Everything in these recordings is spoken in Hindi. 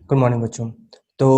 गुड मॉर्निंग बच्चों। तो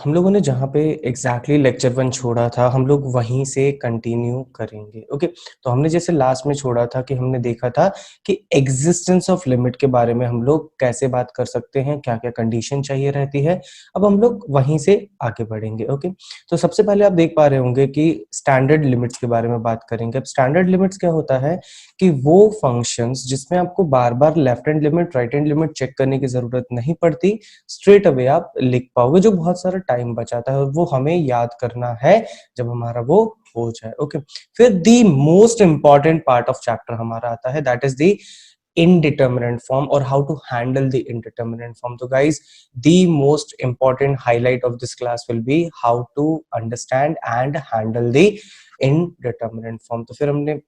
हम लोगों ने जहाँ पे एग्जैक्टली लेक्चर 1 छोड़ा था, हम लोग वहीं से कंटिन्यू करेंगे। ओके, तो हमने जैसे लास्ट में छोड़ा था कि हमने देखा था कि एग्जिस्टेंस ऑफ लिमिट के बारे में हम लोग कैसे बात कर सकते हैं, क्या-क्या कंडीशन चाहिए रहती है। अब हम लोग वहीं से आगे बढ़ेंगे। ओके, तो सबसे पहले आप देख पा रहे होंगे कि स्टैंडर्ड लिमिट्स के बारे में बात करेंगे। अब स्टैंडर्ड लिमिट्स क्या होता है कि वो फंक्शंस जिसमें आपको बार-बार left hand limit, right hand limit check करने की ज़रूरत नहीं पड़ती, स्ट्रेट अवे आप लिख पाओगे, जो बहुत सारा टाइम बचाता है और वो हमें याद करना है जब हमारा वो हो जाए। ओके, फिर the most important part of chapter हमारा आता है, that is the indeterminate form or how to handle the indeterminate form. So guys, the most important highlight of this class will be how to understand and handle the indeterminate form. तो फिर हमने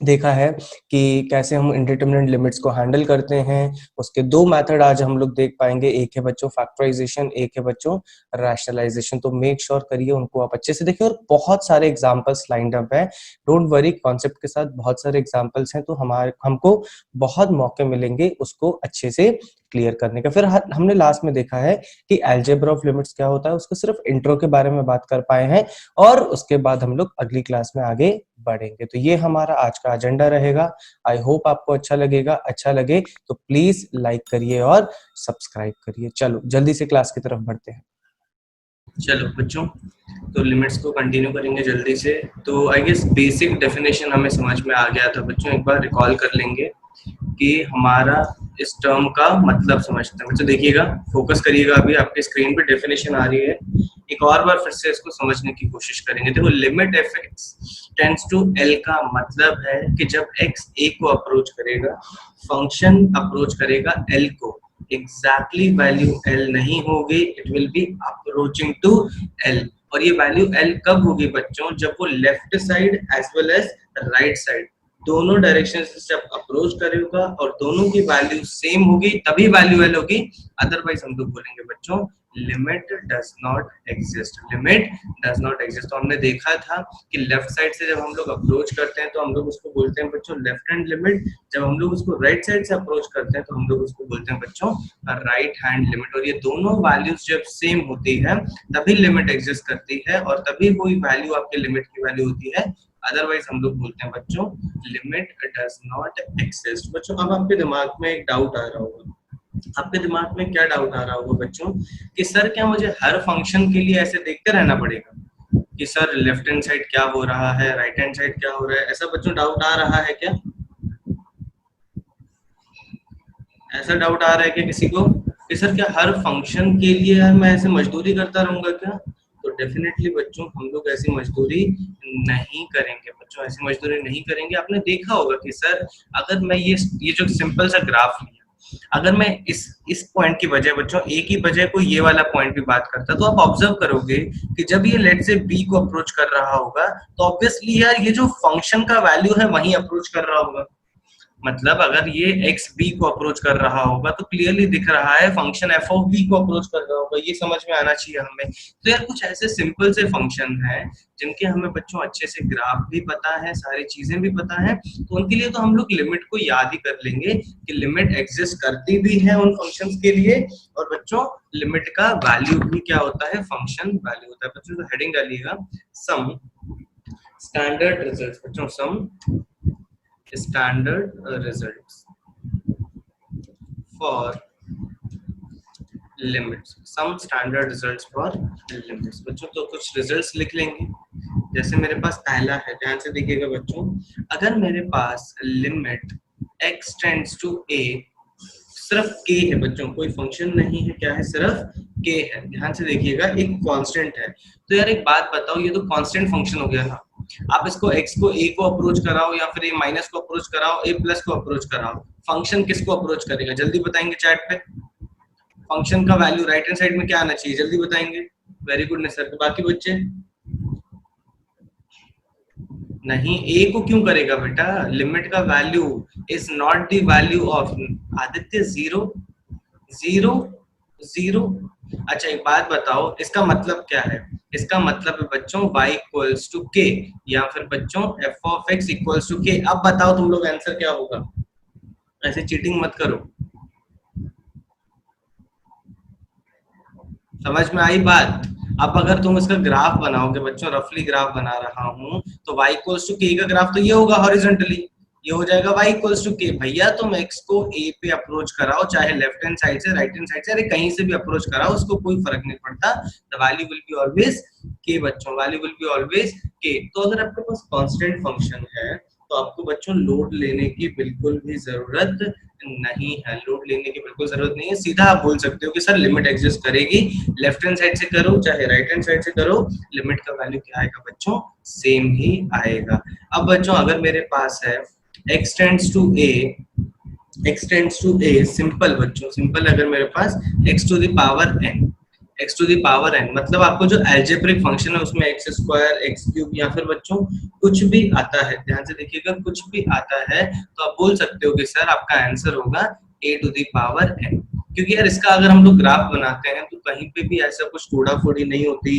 देखा है कि कैसे हम इंडिटरमिनेट लिमिट्स को हैंडल करते हैं। उसके दो मेथड आज हम लोग देख पाएंगे, एक है बच्चों फैक्टराइजेशन, एक है बच्चों रैशनलाइजेशन। तो मेक श्योर करिए उनको आप अच्छे से देखिए और बहुत सारे एग्जांपल्स लाइंड अप है। डोंट वरी, कॉन्सेप्ट के साथ बहुत सारे एग्जांपल्स हैं, तो हमको बहुत मौके मिलेंगे उसको अच्छे से क्लियर करने का। फिर हमने लास्ट में देखा है कि अलजेब्रा ऑफ लिमिट्स क्या होता है, उसको सिर्फ इंट्रो के बारे में बात कर पाए हैं और उसके बाद हम लोग अगली क्लास में आगे बढ़ेंगे। तो ये हमारा आज का एजेंडा रहेगा। आई होप आपको अच्छा लगेगा। अच्छा लगे तो प्लीज लाइक करिए और सब्सक्राइब करिए। चलो जल्दी से क्लास की तरफ बढ़ते हैं। चलो बच्चों, तो लिमिट्स को कंटिन्यू करेंगे जल्दी से। तो आई गेस बेसिक डेफिनेशन हमें समझ में आ गया था बच्चों। एक बार रिकॉल कर लेंगे कि हमारा इस टर्म का मतलब समझते हैं। बच्चों देखिएगा, फोकस करिएगा, अभी आपके स्क्रीन पे डेफिनेशन आ रही है। एक और बार फिर से इसको समझने की कोशिश करेंगे। देखो, limit F X tends to L का मतलब है कि जब एक्स ए को अप्रोच करेगा, फंक्शन अप्रोच करेगा एल को, एग्जैक्टली वैल्यू एल नहीं होगी, it will be approaching to L. और ये वैल्यू एल कब होगी बच्चों? जब वो left side as well as right side दोनों डायरेक्शन से जब अप्रोच करेगा और दोनों की वैल्यू सेम होगी, तभी वैल्यू एल होगी। अदरवाइज हम लोग बोलेंगे बच्चों limit does not exist. Limit does not exist. तो हमने देखा था कि लेफ्ट साइड से जब हम लोग अप्रोच करते हैं तो हम लोग उसको बोलते हैं बच्चों लेफ्ट हैंड लिमिट। जब हम लोग उसको राइट साइड से अप्रोच करते हैं तो हम लोग उसको बोलते हैं बच्चों राइट हैंड लिमिट। और ये दोनों वैल्यूज जब सेम होती है तभी लिमिट एग्जिस्ट करती है और तभी वही वैल्यू आपके लिमिट की वैल्यू होती है। अदरवाइज हम लोग बोलते हैं बच्चों लिमिट डज नॉट एक्सिस्ट। बच्चों अब आपके दिमाग में एक डाउट आ रहा होगा। आपके दिमाग में क्या डाउट आ रहा होगा बच्चों कि सर क्या मुझे हर फंक्शन के लिए ऐसे देखते रहना पड़ेगा कि सर लेफ्ट हैंड साइड क्या हो रहा है, राइट हैंड साइड क्या हो रहा है? ऐसा बच्चों डाउट आ रहा है क्या? ऐसा डाउट आ रहा है क्या किसी को कि सर क्या हर फंक्शन के लिए यार मैं ऐसे मजदूरी करता रहूंगा क्या? तो डेफिनेटली बच्चों हम लोग ऐसी मजदूरी नहीं करेंगे। बच्चों ऐसी मजदूरी नहीं करेंगे। आपने देखा होगा कि सर अगर मैं ये जो सिंपल सा ग्राफ लिया, अगर मैं इस पॉइंट की बजाय बच्चों ए की बजाय कोई ये वाला पॉइंट भी बात करता, तो आप ऑब्जर्व करोगे कि जब ये लेट से बी को अप्रोच कर रहा होगा तो ऑब्वियसली यार ये जो फंक्शन का वैल्यू है वही अप्रोच कर रहा होगा। मतलब अगर ये एक्स बी को अप्रोच कर रहा होगा तो क्लियरली दिख रहा है फंक्शन एफ ऑफ बी को अप्रोच कर रहा होगा। ये समझ में आना चाहिए हमें। तो यार कुछ ऐसे सिंपल से फंक्शन हैं जिनके हमें बच्चों अच्छे से ग्राफ भी पता है, सारी चीजें भी पता है, तो उनके लिए तो हम लोग लिमिट को याद ही कर लेंगे कि लिमिट एग्जिस्ट करती भी है उन फंक्शंस के लिए। और बच्चों लिमिट का वैल्यू भी क्या होता है? फंक्शन वैल्यू होता है। बच्चों तो हेडिंग डालिएगा सम स्टैंडर्ड रिजल्ट्स। बच्चों सम standard results for limits, some standard results for limits। बच्चों तो कुछ रिजल्ट्स लिख लेंगे। जैसे मेरे पास पहला है, ध्यान से देखिएगा बच्चों, अगर मेरे पास limit x tends to a, सिर्फ k है बच्चों, कोई फंक्शन नहीं है, क्या है? सिर्फ k है। ध्यान से देखिएगा, एक कांस्टेंट है। तो यार एक बात बताओ, ये तो कांस्टेंट फंक्शन हो गया ना। आप इसको x को a को अप्रोच कराओ या फिर a माइनस को अप्रोच कराओ, a प्लस को अप्रोच कराओ, फंक्शन किसको अप्रोच करेगा? जल्दी बताएंगे चैट पे। फंक्शन का वैल्यू राइट हैंड साइड में क्या आना चाहिए? जल्दी बताएंगे। वेरी गुड ने सर। बाकी बच्चे नहीं, ए को क्यों करेगा बेटा? लिमिट का value is not the value of Aditya zero zero zero. अच्छा एक बात बताओ, इसका मतलब क्या है? इसका मतलब है बच्चों y इक्वल्स टू k या फिर बच्चों f of x equals to k। अब बताओ तुम लोग आंसर क्या होगा? ऐसे चीटिंग मत करो। समझ में आई बात? अब अगर तुम इसका ग्राफ बनाओगे बच्चों, रफली ग्राफ बना रहा हूं, तो y इक्वल्स टू के का ग्राफ तो ये होगा हॉरिजॉन्टली, ये हो जाएगा y इक्वल्स टू के। भैया तुम x को a पे अप्रोच कराओ, चाहे लेफ्ट हैंड साइड से, राइट हैंड साइड से, अरे कहीं से भी अप्रोच कराओ, उसको कोई फर्क नहीं पड़ता। The value will be always के बच्चों, वैल्यू विल बी ऑलवेज के। तो अगर आपके पास कांस्टेंट फंक्शन है तो आपको बच्चों लोड लेने की बिल्कुल भी जरूरत नहीं है, लोड लेने की बिल्कुल जरूरत नहीं है। सीधा आप बोल सकते हो कि सर लिमिट एग्जिस्ट करेगी, लेफ्ट हैंड साइड से करो चाहे राइट हैंड साइड से करो, लिमिट का वैल्यू क्या आएगा बच्चों, सेम ही आएगा। अब बच्चों अगर मेरे पास है x tends to a, x tends to a, simple बच्चों, सिंपल, अगर मेरे पास x to the power n, x to the power n, मतलब आपको जो अलजेब्रिक फंक्शन है उसमें x स्क्वायर, x क्यूब या फिर बच्चों कुछ भी आता है, ध्यान से देखिएगा, कुछ भी आता है तो आप बोल सकते हो कि सर आपका आंसर होगा a to the power n। क्योंकि यार इसका अगर हम लोग ग्राफ बनाते हैं तो कहीं पे भी ऐसा कुछ टोड़ा फोड़ी नहीं होती,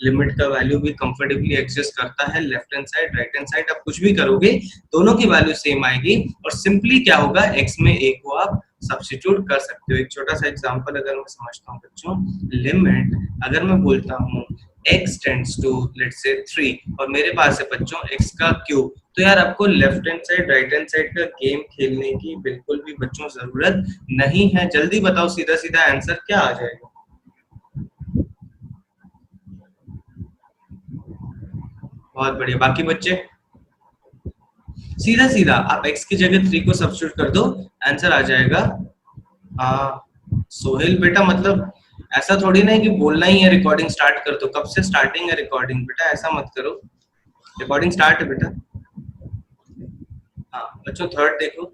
लिमिट का वैल्यू भी कंफर्टेबली एग्जिस्ट करता है, left hand side right hand side आप कुछ भी करोगे दोनों की वैल्यू सेम आएगी। और सिंपली क्या होगा, x में a को आप सब्स्टिट्यूट कर सकते हो। एक छोटा सा एग्जांपल अगर मैं समझता हूँ बच्चों, लिमिट अगर मैं बोलता हूँ x tends to let's say 3 और मेरे पास है बच्चों x का क्यूब, तो यार आपको left hand side right hand side का गेम खेलने की बिल्कुल भी बच्चों जरूरत नहीं है। जल्दी बताओ सीधा सीधा आंसर क्या आ जाएगा? बहुत बढ़िया, बाकी बच्चे सीधा सीधा आप x की जगह 3 को सब्स्टिट्यूट कर दो, आंसर आ जाएगा। सोहेल बेटा मतलब ऐसा थोड़ी ना है कि बोलना ही है रिकॉर्डिंग स्टार्ट कर दो, कब से स्टार्टिंग है रिकॉर्डिंग, बेटा ऐसा मत करो, रिकॉर्डिंग स्टार्ट है बेटा। हाँ बच्चों थर्ड देखो,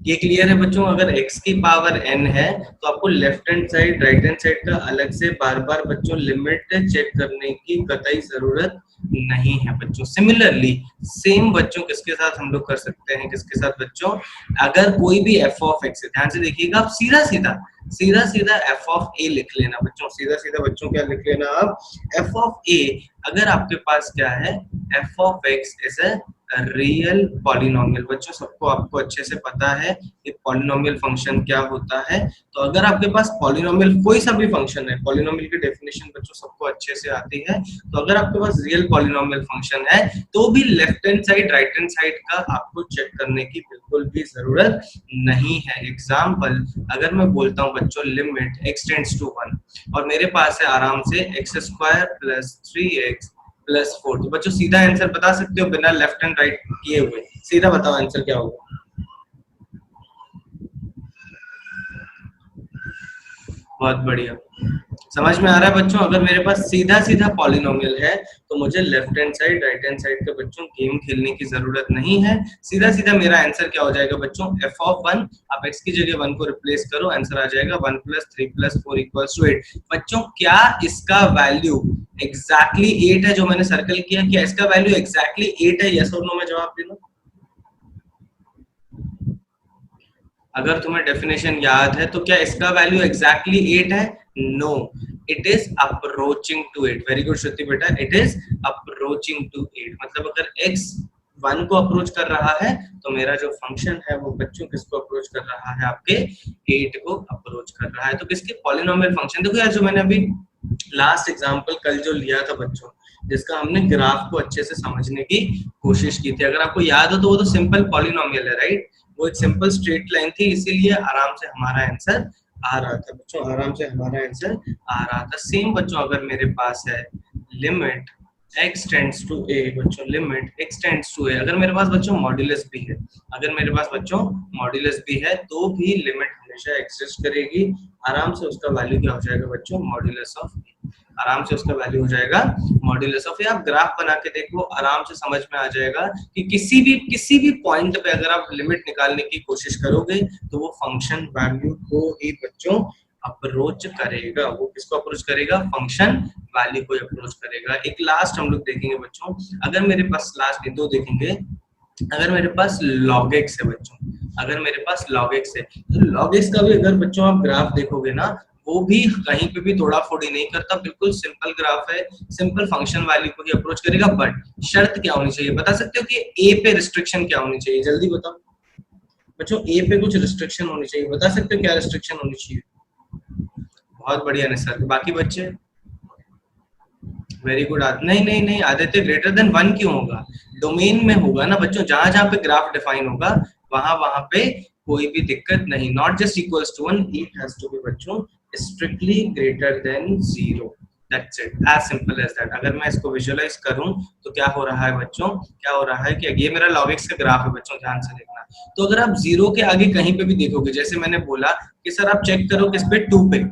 ये क्लियर है बच्चों, अगर x की पावर n है तो आपको left hand side right hand side का अलग से बार बार बच्चों लिमिट चेक करने की कतई जरूरत नहीं है बच्चों। सिमिलरली सेम बच्चों किसके साथ हम लोग कर सकते हैं, किसके साथ बच्चों, अगर कोई भी f ऑफ x है, ध्यान से देखिएगा, आप सीधा सीधा सीधा सीधा f ऑफ a लिख लेना बच्चों, सीधा सीधा बच्चों क्या लिख लेना आप, f ऑफ a। अगर आपके पास क्या है, f of x is a real polynomial, बच्चों सबको आपको अच्छे से पता है कि पॉलिनोमियल फंक्शन क्या होता है। तो अगर आपके पास पॉलिनोमियल कोई सा भी फंक्शन है, पॉलिनोमियल की डेफिनेशन बच्चों सबको अच्छे से आती है, तो अगर आपके पास रियल पॉलिनोमियल फंक्शन है तो भी left hand side right hand side का आपको चेक करने की बिल्कुल भी जरूरत नहीं है। एग्जाम्पल अगर मैं बोलता हूँ बच्चों लिमिट x टेंड्स टू 1 और मेरे पास है आराम से x square plus 3x plus 4, तो बच्चों सीधा आंसर बता सकते हो बिना लेफ्ट एंड राइट किए हुए, सीधा बताओ आंसर क्या होगा? बहुत बढ़िया, समझ में आ रहा है बच्चों, अगर मेरे पास सीधा सीधा पॉलिनोमियल है तो मुझे left hand side right hand side का बच्चों गेम खेलने की जरूरत नहीं है। सीधा सीधा मेरा आंसर क्या हो जाएगा बच्चों, f ऑफ 1, आप x की जगह 1 को रिप्लेस करो, आंसर आ जाएगा 1 प्लस 3 प्लस 4 इक्वल्स टू 8। बच्चों क्या इसका वैल्यू एग्जैक्टली 8 है जो मैंने सर्कल किया, क्या इसका वैल्यू एग्जैक्टली 8 है, यस और नो में जवाब देना। अगर तुम्हें डेफिनेशन याद है तो क्या इसका वैल्यू एग्जैक्टली 8 है? No, it is approaching to 8। Very good Shruti बेटा, इट इज अप्रोचिंग टू 8, मतलब अगर x 1 को अप्रोच कर रहा है तो मेरा जो फंक्शन है वो बच्चों किसको अप्रोच कर रहा है, आपके 8 को अप्रोच कर रहा है। तो किसके पॉलिनोमियल फंक्शन, देखो यार जो मैंने अभी लास्ट एग्जांपल कल जो लिया था बच्चों, जिसका हमने ग्राफ को अच्छे से समझने की कोशिश की थी, अगर आपको याद हो तो वो तो सिंपल पॉलिनोमियल है, राइट, वो एक सिंपल स्ट्रेट लाइन थी, इसीलिए आराम से हमारा आंसर आ रहा था बच्चों, आराम से हमारा आंसर आ रहा था। सेम बच्चों अगर मेरे पास है limit x tends to a, बच्चों limit x tends to a, अगर मेरे पास बच्चों मॉड्यूलस भी है, अगर मेरे पास बच्चों मॉड्यूलस भी है तो भी लिमिट हमेशा एग्जिस्ट करेगी। आराम से उसका वैल्यू क्या हो जाएगा बच्चों, मॉड्यूलस ऑफ a, आराम से उसका वैल्यू हो जाएगा मॉड्यूलस ऑफ ए। आप ग्राफ बना के देखो, आराम से समझ में आ जाएगा कि किसी भी पॉइंट पे अगर आप लिमिट निकालने की कोशिश करोगे तो वो फंक्शन वैल्यू को ही बच्चों अप्रोच करेगा। वो किसको अप्रोच करेगा, फंक्शन वैल्यू को अप्रोच करेगा। एक लास्ट हम लोग देखेंगे बच्चों, अगर मेरे पास लास्ट दो देखेंगे, अगर मेरे पास log x है बच्चों, अगर मेरे पास log x है, तो log x का भी अगर बच्चों आप ग्राफ देखोगे ना, वो भी कहीं पे भी तोड़ा फोड़ी नहीं करता, बिल्कुल सिंपल ग्राफ है, सिंपल फंक्शन वैल्यू को ही अप्रोच करेगा। बट शर्त क्या होनी चाहिए, बता सकते हो कि ए पे रिस्ट्रिक्शन क्या होनी चाहिए, जल्दी बताओ बच्चों, ए पे कुछ रिस्ट्रिक्शन होनी चाहिए, बता सकते हो क्या रिस्ट्रिक्शन होनी चाहिए? बहुत बढ़िया निसर्ग। बाकी बच्चे वेरी गुड। नहीं नहीं नहीं आदित्य, ग्रेटर देन 1 क्यों होगा? डोमेन में होगा ना बच्चों, जहां जहां पे ग्राफ डिफाइन होगा वहां वहां पे कोई भी दिक्कत नहीं। Not just equals to 1, it has to be बच्चों strictly greater than 0। That's it, as simple as that. अगर मैं इसको विजुअलाइज करूं तो क्या हो रहा है बच्चों, क्या हो रहा है कि ये मेरा log x का ग्राफ है बच्चों, ध्यान से देखना। तो अगर आप 0 के आगे कहीं पे भी देखोगे, जैसे मैंने बोला कि सर आप चेक करो किस पे, 2 पे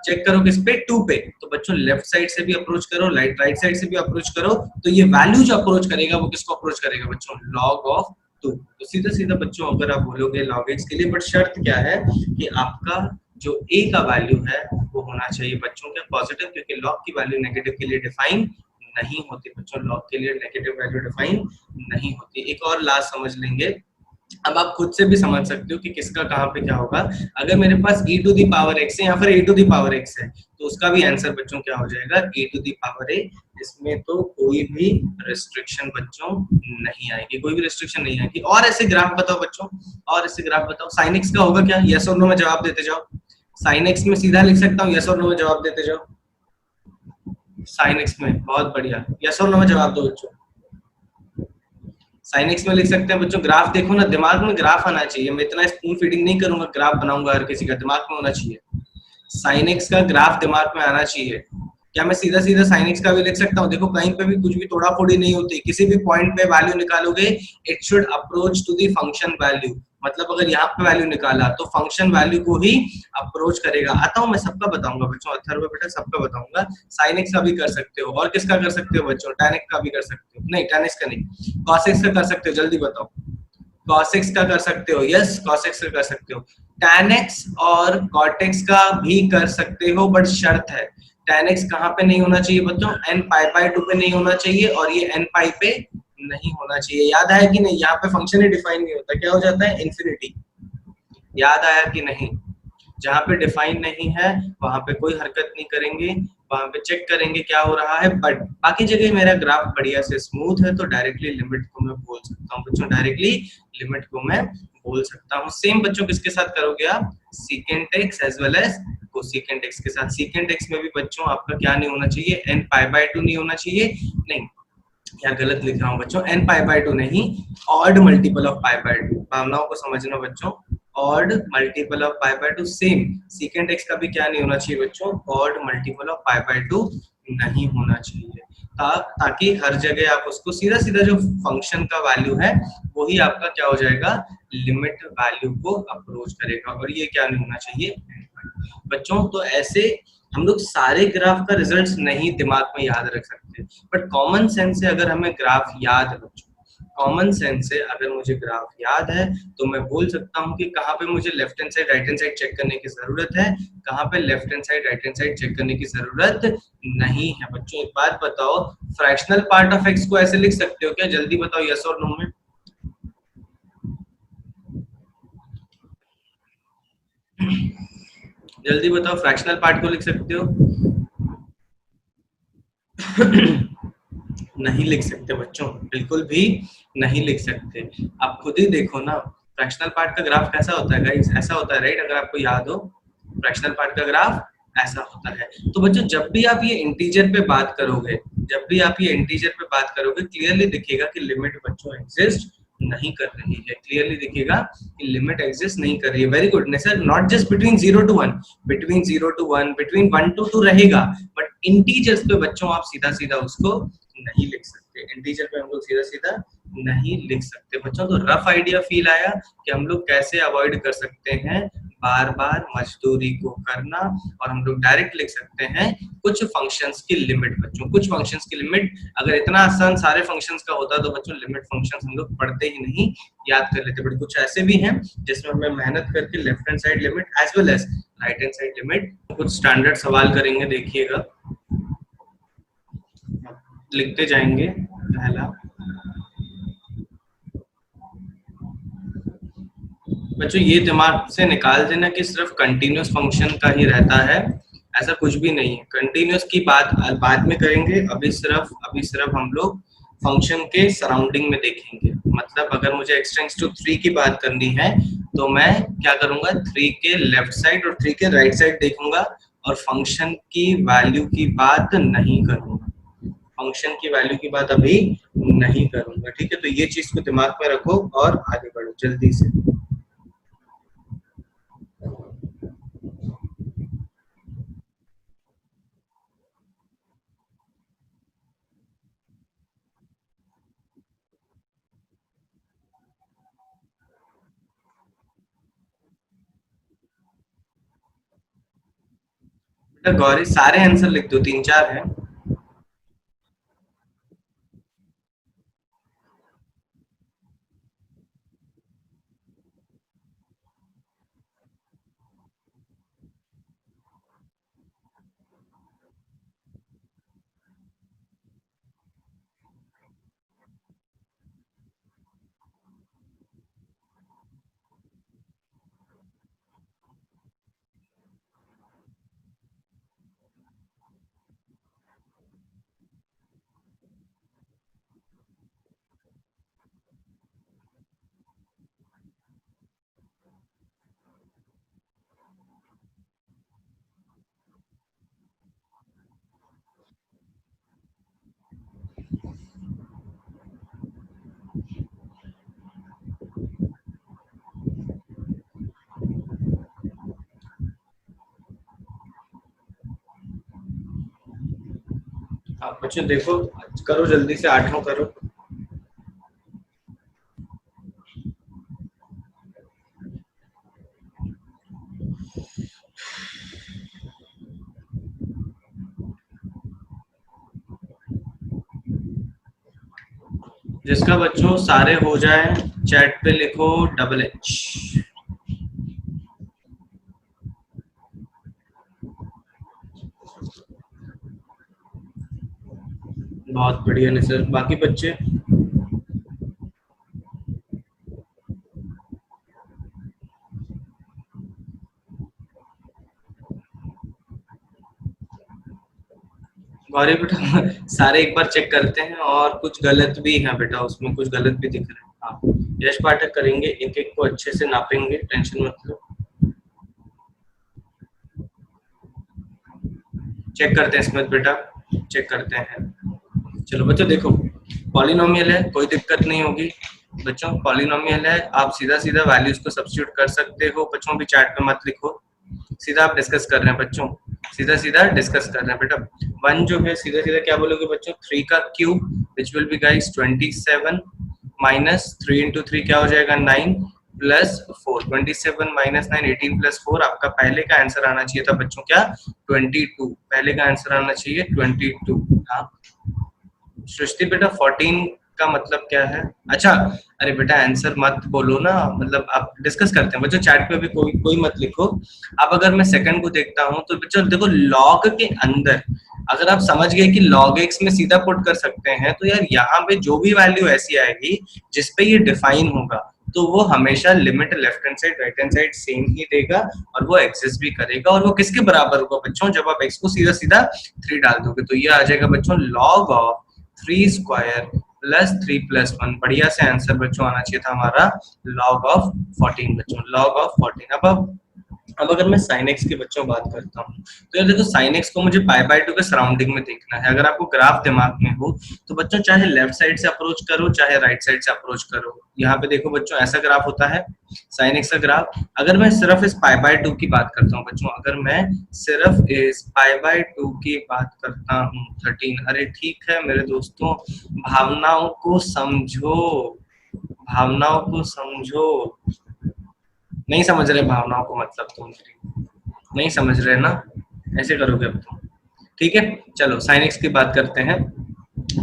चेक करो, किस पे, 2 पे, तो बच्चों लेफ्ट साइड से भी अप्रोच करो, राइट साइड से भी अप्रोच करो, तो ये वैल्यू जो अप्रोच करेगा वो किसको अप्रोच करेगा बच्चों, log ऑफ 2। तो सीधा सीधा बच्चों अगर आप बोलोगे log x के लिए, बट शर्त क्या है कि आपका जो a का वैल्यू है वो होना चाहिए बच्चों क्या, पॉजिटिव, क्योंकि log की वैल्यू नेगेटिव के लिए डिफाइन नहीं होती बच्चों, log के लिए नेगेटिव वैल्यू डिफाइन नहीं होती। एक और लास्ट समझ लेंगे, अब आप खुद से भी समझ सकते हो कि किसका कहाँ पे क्या होगा। अगर मेरे पास e to the power x है या फिर a to the power x है, तो उसका भी आंसर बच्चों क्या हो जाएगा, a to the power a। इसमें तो कोई भी रिस्ट्रिक्शन बच्चों नहीं आएगी, कोई भी रिस्ट्रिक्शन नहीं आएगी। और ऐसे ग्राफ बताओ बच्चों, और ऐसे ग्राफ बताओ। साइन x का होगा क्या, यस और नो में जवाब देते जाओ। साइन x में सीधा लिख सकता हूँ, यस और नो में जवाब देते जाओ। साइन x में बहुत बढ़िया, यस और नो में जवाब दो बच्चों। साइन एक्स में लिख सकते हैं बच्चों। ग्राफ देखो ना, दिमाग में ग्राफ आना चाहिए। मैं इतना स्पून फीडिंग नहीं करूंगा, ग्राफ बनाऊंगा हर किसी का, दिमाग में होना चाहिए। साइन एक्स का ग्राफ दिमाग में आना चाहिए। क्या मैं सीधा सीधा साइन एक्स का भी लिख सकता हूँ? देखो कहीं पे भी कुछ भी तोड़ा फोड़ी नहीं होती, किसी भी पॉइंट पे वैल्यू निकालोगे it should approach to the function value. मतलब अगर यहाँ पे वैल्यू निकाला तो फंक्शन वैल्यू को ही अप्रोच करेगा। आता हूँ मैं सबका बताऊंगा बच्चों, अथर्व बेटा सबका बताऊंगा। साइन एक्स का भी कर सकते हो, और किसका कर सकते हो बच्चों, tan x का भी कर सकते हो, नहीं tan x का नहीं, cos x का कर सकते हो, जल्दी बताओ। cos x का कर सकते हो, यस cos x का कर सकते हो। tan x और cot x का भी कर सकते हो, बट शर्त है tan x कहाँ पे नहीं होना चाहिए बच्चों, n पाई बाय 2 पे नहीं होना चाहिए, और ये n पाई पे नहीं होना चाहिए। याद आया कि नहीं, यहाँ पे फंक्शन ही डिफाइन नहीं होता, क्या हो जाता है, इंफिनिटी। याद आया कि नहीं? जहाँ पे डिफाइन नहीं है वहां पे कोई हरकत नहीं करेंगे, वहां पे चेक करेंगे क्या हो रहा है। बट बाकी जगह मेरा ग्राफ बढ़िया से स्मूथ है, तो डायरेक्टली लिमिट को मैं बोल सकता हूँ बच्चों, डायरेक्टली लिमिट को मैं बोल सकता हूँ। सेम बच्चों किसके साथ करोगे आप, secant X as well as cosecant X के साथ। सीकेंट एक्स में भी बच्चों आपका क्या नहीं होना चाहिए, n पाई बाय 2 नहीं होना चाहिए, नहीं यार गलत लिख रहा हूँ बच्चों, n पाई बाय 2 नहीं, odd multiple of pi by 2। भावनाओं को समझना बच्चों, odd multiple of pi by 2। Same secant x का भी क्या नहीं होना चाहिए बच्चों, odd multiple of pi by 2 नहीं होना चाहिए, ताकि हर जगह आप उसको सीधा सीधा जो फंक्शन का वैल्यू है वही आपका क्या हो जाएगा, लिमिट वैल्यू को अप्रोच करेगा, और ये क्या नहीं होना चाहिए बच्चों। तो ऐसे हम लोग सारे ग्राफ का रिजल्ट्स नहीं दिमाग में याद रख सकते, बट कॉमन सेंस से अगर हमें ग्राफ याद है बच्चों, कॉमन सेंस से अगर मुझे ग्राफ याद है तो मैं बोल सकता हूँ कि कहाँ पे मुझे left hand side right hand side check करने की जरूरत है, कहाँ पे left hand side right hand side check करने की जरूरत नहीं है बच्चों। एक बात बताओ, फ्रैक्शनल पार्ट ऑफ एक्स को ऐसे लिख सकते हो क्या, जल्दी बताओ यस और नो में। जल्दी बताओ, फ्रैक्शनल पार्ट को लिख सकते हो? नहीं लिख सकते बच्चों, बिल्कुल भी नहीं लिख सकते। आप खुद ही देखो ना, फ्रैक्शनल पार्ट का ग्राफ कैसा होता है गाइस, ऐसा होता है राइट, अगर आपको याद हो फ्रैक्शनल पार्ट का ग्राफ ऐसा होता है। तो बच्चों जब भी आप ये इंटीजर पे बात करोगे, जब भी आप ये इंटीजर पे बात करोगे, क्लियरली दिखेगा कि लिमिट बच्चों एग्जिस्ट नहीं कर रही है, क्लियरली दिखेगा कि लिमिट एग्जिस्ट नहीं कर रही है। Very good sir, not just between 0 to 1, between 0 to 1, between 1 to 2 रहेगा, बट इंटीजर्स पे बच्चों आप सीधा सीधा उसको नहीं लिख सकते, इंटीजर पे हम लोग सीधा सीधा नहीं लिख सकते बच्चों। तो रफ आइडिया फील आया कि हम लोग कैसे अवॉइड कर सकते हैं बार बार मजदूरी को करना, और हम लोग डायरेक्ट लिख सकते हैं कुछ फंक्शंस की लिमिट बच्चों, कुछ फंक्शंस की लिमिट। अगर इतना आसान सारे फंक्शंस का होता तो बच्चों लिमिट फंक्शंस हम लोग पढ़ते ही नहीं, याद कर लेते। बट कुछ ऐसे भी हैं जिसमें हमें मेहनत करके left hand side limit as well as right hand side limit, कुछ स्टैंडर्ड सवाल करेंगे, देखिएगा लिखते जाएंगे। पहला बच्चों ये दिमाग से निकाल देना कि सिर्फ कंटिन्यूअस फंक्शन का ही रहता है, ऐसा कुछ भी नहीं है। कंटिन्यूअस की बात बाद में करेंगे, अभी सिर्फ हम लोग फंक्शन के सराउंडिंग में देखेंगे। मतलब अगर मुझे x टेंड्स टू 3 की बात करनी है तो मैं क्या करूंगा, 3 के लेफ्ट साइड और 3 के राइट साइड देखूंगा, और फंक्शन की वैल्यू की बात नहीं करूंगा, फंक्शन की वैल्यू की बात अभी नहीं करूंगा, ठीक है। तो ये चीज को दिमाग में रखो और आगे बढ़ो जल्दी से। बेटा गौरी सारे आंसर लिख दो, 3-4 है। आप बच्चों देखो, करो जल्दी से, 8 करो। जिसका बच्चों सारे हो जाए चैट पे लिखो डबल एच। बहुत बढ़िया निसर, बाकी बच्चे गौरी बेटा सारे एक बार चेक करते हैं, और कुछ गलत भी है बेटा, उसमें कुछ गलत भी दिख रहे हैं। हाँ, यश पाठक करेंगे, एक एक को अच्छे से नापेंगे, टेंशन मत लो। चेक करते हैं स्मित बेटा, चेक करते हैं। चलो बच्चों देखो, पॉलिनोमियल है, कोई दिक्कत नहीं होगी बच्चों, पॉलिनोमियल है, आप सीधा सीधा वैल्यूज को सब्स्टिट्यूट कर सकते हो बच्चों, भी चैट पे मत लिखो, सीधा आप डिस्कस कर रहे हैं बच्चों, सीधा सीधा डिस्कस कर रहे हैं बेटा। 1 जो है सीधा सीधा क्या बोलोगे बच्चों, 3 का cube which will B guys 27 minus 3 into 3 क्या हो जाएगा 9 प्लस 4, 27 माइनस 9 18 प्लस 4, आपका पहले का आंसर आना चाहिए था बच्चों क्या 22, पहले का आंसर आना चाहिए 22। हाँ सृष्टि बेटा 14 का मतलब क्या है? अच्छा, अरे बेटा आंसर मत बोलो ना, मतलब आप डिस्कस करते हैं बच्चों, चैट पे भी कोई कोई मत लिखो। अब अगर मैं सेकंड को देखता हूं तो बच्चों देखो, लॉग के अंदर अगर आप समझ गए कि log x में सीधा पुट कर सकते हैं, तो यार यहाँ पे जो भी वैल्यू ऐसी आएगी जिसपे ये डिफाइन होगा, तो वो हमेशा limit left hand side right hand side same ही देगा, और वो एग्जिस्ट भी करेगा, और वो किसके बराबर होगा बच्चों, जब आप x को सीधा सीधा 3 डाल दोगे, तो ये आ जाएगा बच्चों log of 3 square plus 3 plus 1, बढ़िया से आंसर बच्चों आना चाहिए था हमारा log ऑफ 14 बच्चों, log ऑफ 14। अब अगर मैं sin x के बच्चों बात करता हूँ, तो यार देखो sin x को मुझे पाई बाय 2 के सराउंडिंग में देखना है। अगर आपको ग्राफ दिमाग में हो तो बच्चों चाहे लेफ्ट साइड से अप्रोच करो चाहे राइट साइड से अप्रोच करो, यहाँ पे देखो बच्चों ऐसा ग्राफ होता है sin x का ग्राफ। अगर मैं सिर्फ इस पाई बाय 2 की बात करता हूँ बच्चों, अगर मैं सिर्फ इस पाई बाय 2 की बात करता हूँ 13, अरे ठीक है मेरे दोस्तों, भावनाओं को समझो, भावनाओं को समझो, नहीं समझ रहे भावनाओं को, मतलब तुम मेरी नहीं समझ रहे ना, ऐसे करोगे अब तुम, ठीक है। चलो साइन एक्स की बात करते हैं।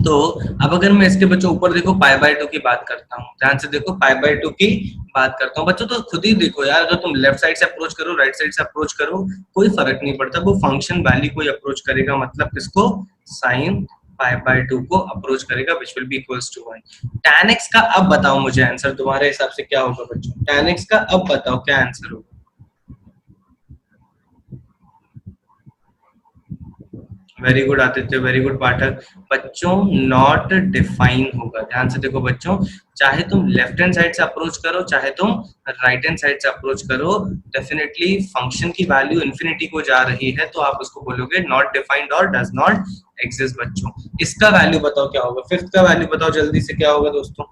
तो अब अगर मैं इसके बच्चों ऊपर देखो पाई बाय 2 की बात करता हूँ, ध्यान से देखो पाई बाय 2 की बात करता हूँ बच्चों, तो खुद ही देखो यार, अगर तुम लेफ्ट साइड से अप्रोच करो राइट साइड से अप्रोच करो कोई फर्क नहीं पड़ता, वो फंक्शन वैल्यू को अप्रोच करेगा, मतलब किसको, साइन पाई बाय 2 को अप्रोच करेगा, which will be equals to 1। tan x का अब बताओ मुझे आंसर, तुम्हारे हिसाब से क्या होगा बच्चों, tan x का अब बताओ क्या आंसर होगा। Very good Aditya, very good Pathak. बच्चों नॉट डिफाइन होगा, ध्यान से देखो बच्चों, चाहे तुम लेफ्ट हैंड साइड से अप्रोच करो चाहे तुम राइट हैंड साइड से अप्रोच करो, डेफिनेटली फंक्शन की वैल्यू इन्फिनिटी को जा रही है तो आप उसको बोलोगे नॉट डिफाइंड और डज नॉट एग्जिस्ट। बच्चों इसका वैल्यू बताओ क्या होगा, फिफ्थ का वैल्यू बताओ जल्दी से क्या होगा दोस्तों।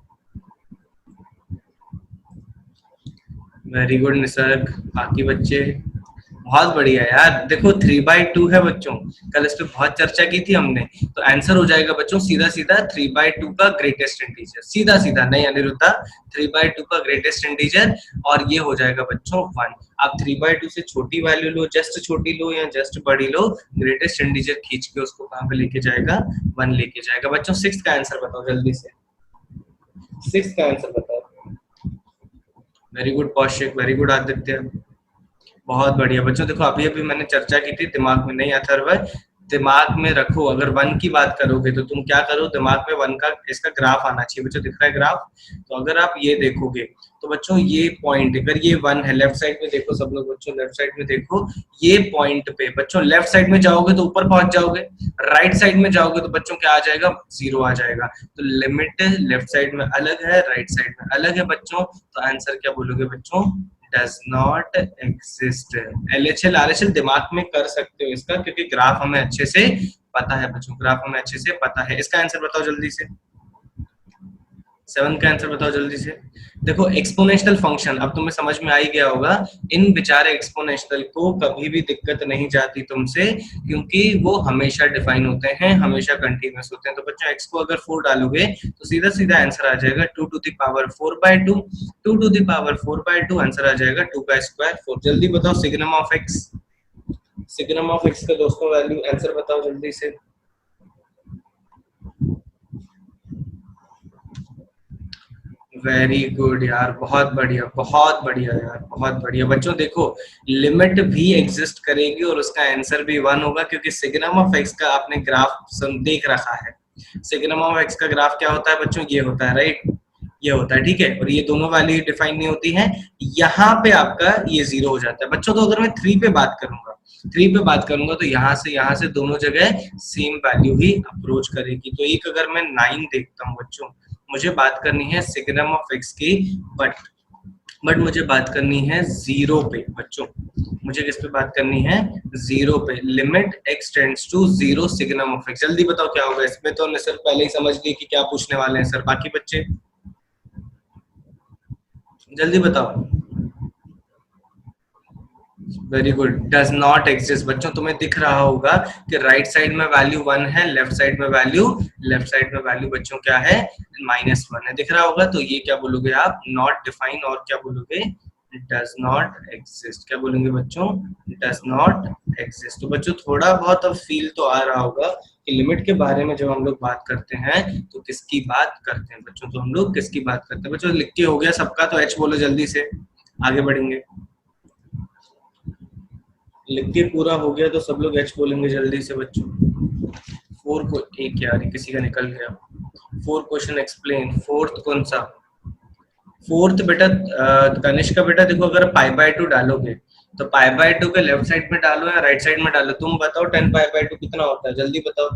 वेरी गुड निसर्ग, बाकी बच्चे बहुत बढ़िया यार। देखो 3/2 है बच्चों, कल इस पे बहुत चर्चा की थी हमने, तो आंसर हो जाएगा बच्चों सीधा सीधा 3/2 का ग्रेटेस्ट इंटीजर, सीधा सीधा, नहीं अनिरुद्धा, 3/2 का ग्रेटेस्ट इंटीजर, और ये हो जाएगा बच्चों 1। आप 3/2 से छोटी वैल्यू लो, जस्ट छोटी लो या जस्ट बड़ी लो, ग्रेटेस्ट इंटीजर खींच के उसको कहाँ पे लेके जाएगा, 1 लेके जाएगा। बच्चों सिक्स का आंसर बताओ जल्दी से, सिक्स का आंसर बताओ। Very good Kaushik, very good Aditya, बहुत बढ़िया। बच्चों देखो अभी अभी मैंने चर्चा की थी, दिमाग में नहीं अथर्व, दिमाग में रखो, अगर 1 की बात करोगे तो तुम क्या करो, दिमाग में 1 का इसका ग्राफ आना चाहिए। बच्चों दिख रहा है ग्राफ, तो अगर आप ये देखोगे तो बच्चों ये पॉइंट, अगर ये 1 है, लेफ्ट साइड में देखो सब लोग बच्चों, लेफ्ट साइड में देखो, ये पॉइंट पे बच्चों लेफ्ट साइड में जाओगे तो ऊपर पहुंच जाओगे, राइट साइड में जाओगे तो बच्चों क्या आ जाएगा, 0 आ जाएगा। तो लिमिट लेफ्ट साइड में अलग है, राइट साइड में अलग है बच्चों, तो आंसर क्या बोलोगे बच्चों, does not exist. LHL RHL दिमाग में कर सकते हो इसका, क्योंकि ग्राफ हमें अच्छे से पता है बच्चों, ग्राफ हमें अच्छे से पता है। इसका आंसर बताओ जल्दी से, 7 का आंसर बताओ जल्दी से। देखो एक्सपोनेंशियल फंक्शन अब तुम्हें समझ में आ ही गया होगा, इन बेचारे एक्सपोनेंशियल को कभी भी दिक्कत नहीं जाती तुमसे, क्योंकि वो हमेशा डिफाइन होते हैं, हमेशा कंटीन्यूअस होते हैं। तो बच्चों एक्स को अगर 4 डालोगे तो सीधा सीधा आंसर आ जाएगा 2 to the power 4/2, 2 to the power 4/2 answer आ जाएगा 2 का स्क्वायर 4। जल्दी बताओ signum of x, signum of x का दोस्तों वैल्यू आंसर बताओ जल्दी से। वेरी गुड यार, बहुत बढ़िया यार, बहुत बढ़िया। बच्चों देखो लिमिट भी एग्जिस्ट करेगी और उसका आंसर भी 1 होगा, क्योंकि सिग्नम ऑफ एक्स का आपने ग्राफ देख रखा है। सिग्नम ऑफ एक्स का ग्राफ क्या होता है बच्चों, ये होता है, राइट, ये होता है, ठीक है, और ये दोनों वैल्यू डिफाइन नहीं होती हैं, यहाँ पे आपका ये 0 हो जाता है बच्चों। तो अगर मैं 3 पे बात करूंगा, 3 पे बात करूंगा तो यहाँ से दोनों जगह सेम वैल्यू ही अप्रोच करेगी। तो एक अगर मैं 9 देखता हूँ बच्चों, मुझे बात करनी है सिग्नम ऑफ एक्स की, बट मुझे बात करनी है 0 पे बच्चों, मुझे किस पे बात करनी है, 0 पे। Limit x tends to 0 signum of X, जल्दी बताओ क्या होगा इसमें। तो सर पहले ही समझ लिए कि क्या पूछने वाले हैं सर, बाकी बच्चे जल्दी बताओ। Very good, does not exist. बच्चों तुम्हें दिख रहा होगा कि राइट साइड में वैल्यू 1 है, लेफ्ट साइड में वैल्यू बच्चों क्या है, -1 है, दिख रहा होगा। तो ये क्या बोलोगे आप, नॉट डिफाइन, और क्या बोलोगे, डज नॉट एग्जिस्ट। क्या बोलेंगे बच्चों, डज नॉट एग्जिस्ट। तो बच्चों थोड़ा बहुत अब फील तो आ रहा होगा कि लिमिट के बारे में जब हम लोग बात करते हैं तो किसकी बात करते हैं बच्चों, तो हम लोग किसकी बात करते हैं बच्चों। लिख के हो गया सबका, तो एच बोलो जल्दी से, आगे बढ़ेंगे। लिख के पूरा हो गया तो सब लोग एच बोलेंगे जल्दी से बच्चों। 4 को एक यार किसी का निकल गया। 4 क्वेश्चन एक्सप्लेन, फोर्थ कौन सा, फोर्थ बेटा तनिष्क का बेटा, देखो अगर π/2 डालोगे तो π/2 के लेफ्ट साइड में डालो या राइट साइड में डालो, तुम बताओ 10 π/2 कितना होता है, जल्दी बताओ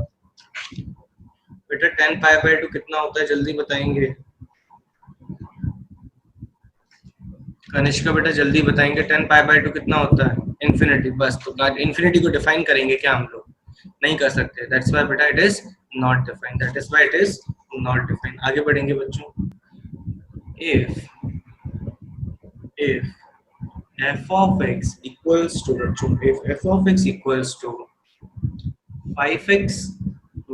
बेटा, 10 π/2 कितना होता है, जल्दी बताएंगे कनिष्का बेटा, जल्दी बताएंगे 10 π/2 कितना होता है, इन्फिनिटी। बस तो इन्फिनिटी को डिफाइन करेंगे क्या हम लोग, नहीं कर सकते, दैट्स व्हाई बेटा it is not defined, that is why it is not defined. आगे बढ़ेंगे बच्चों। If if f of x equals to बच्चों, if f of x equals to 5x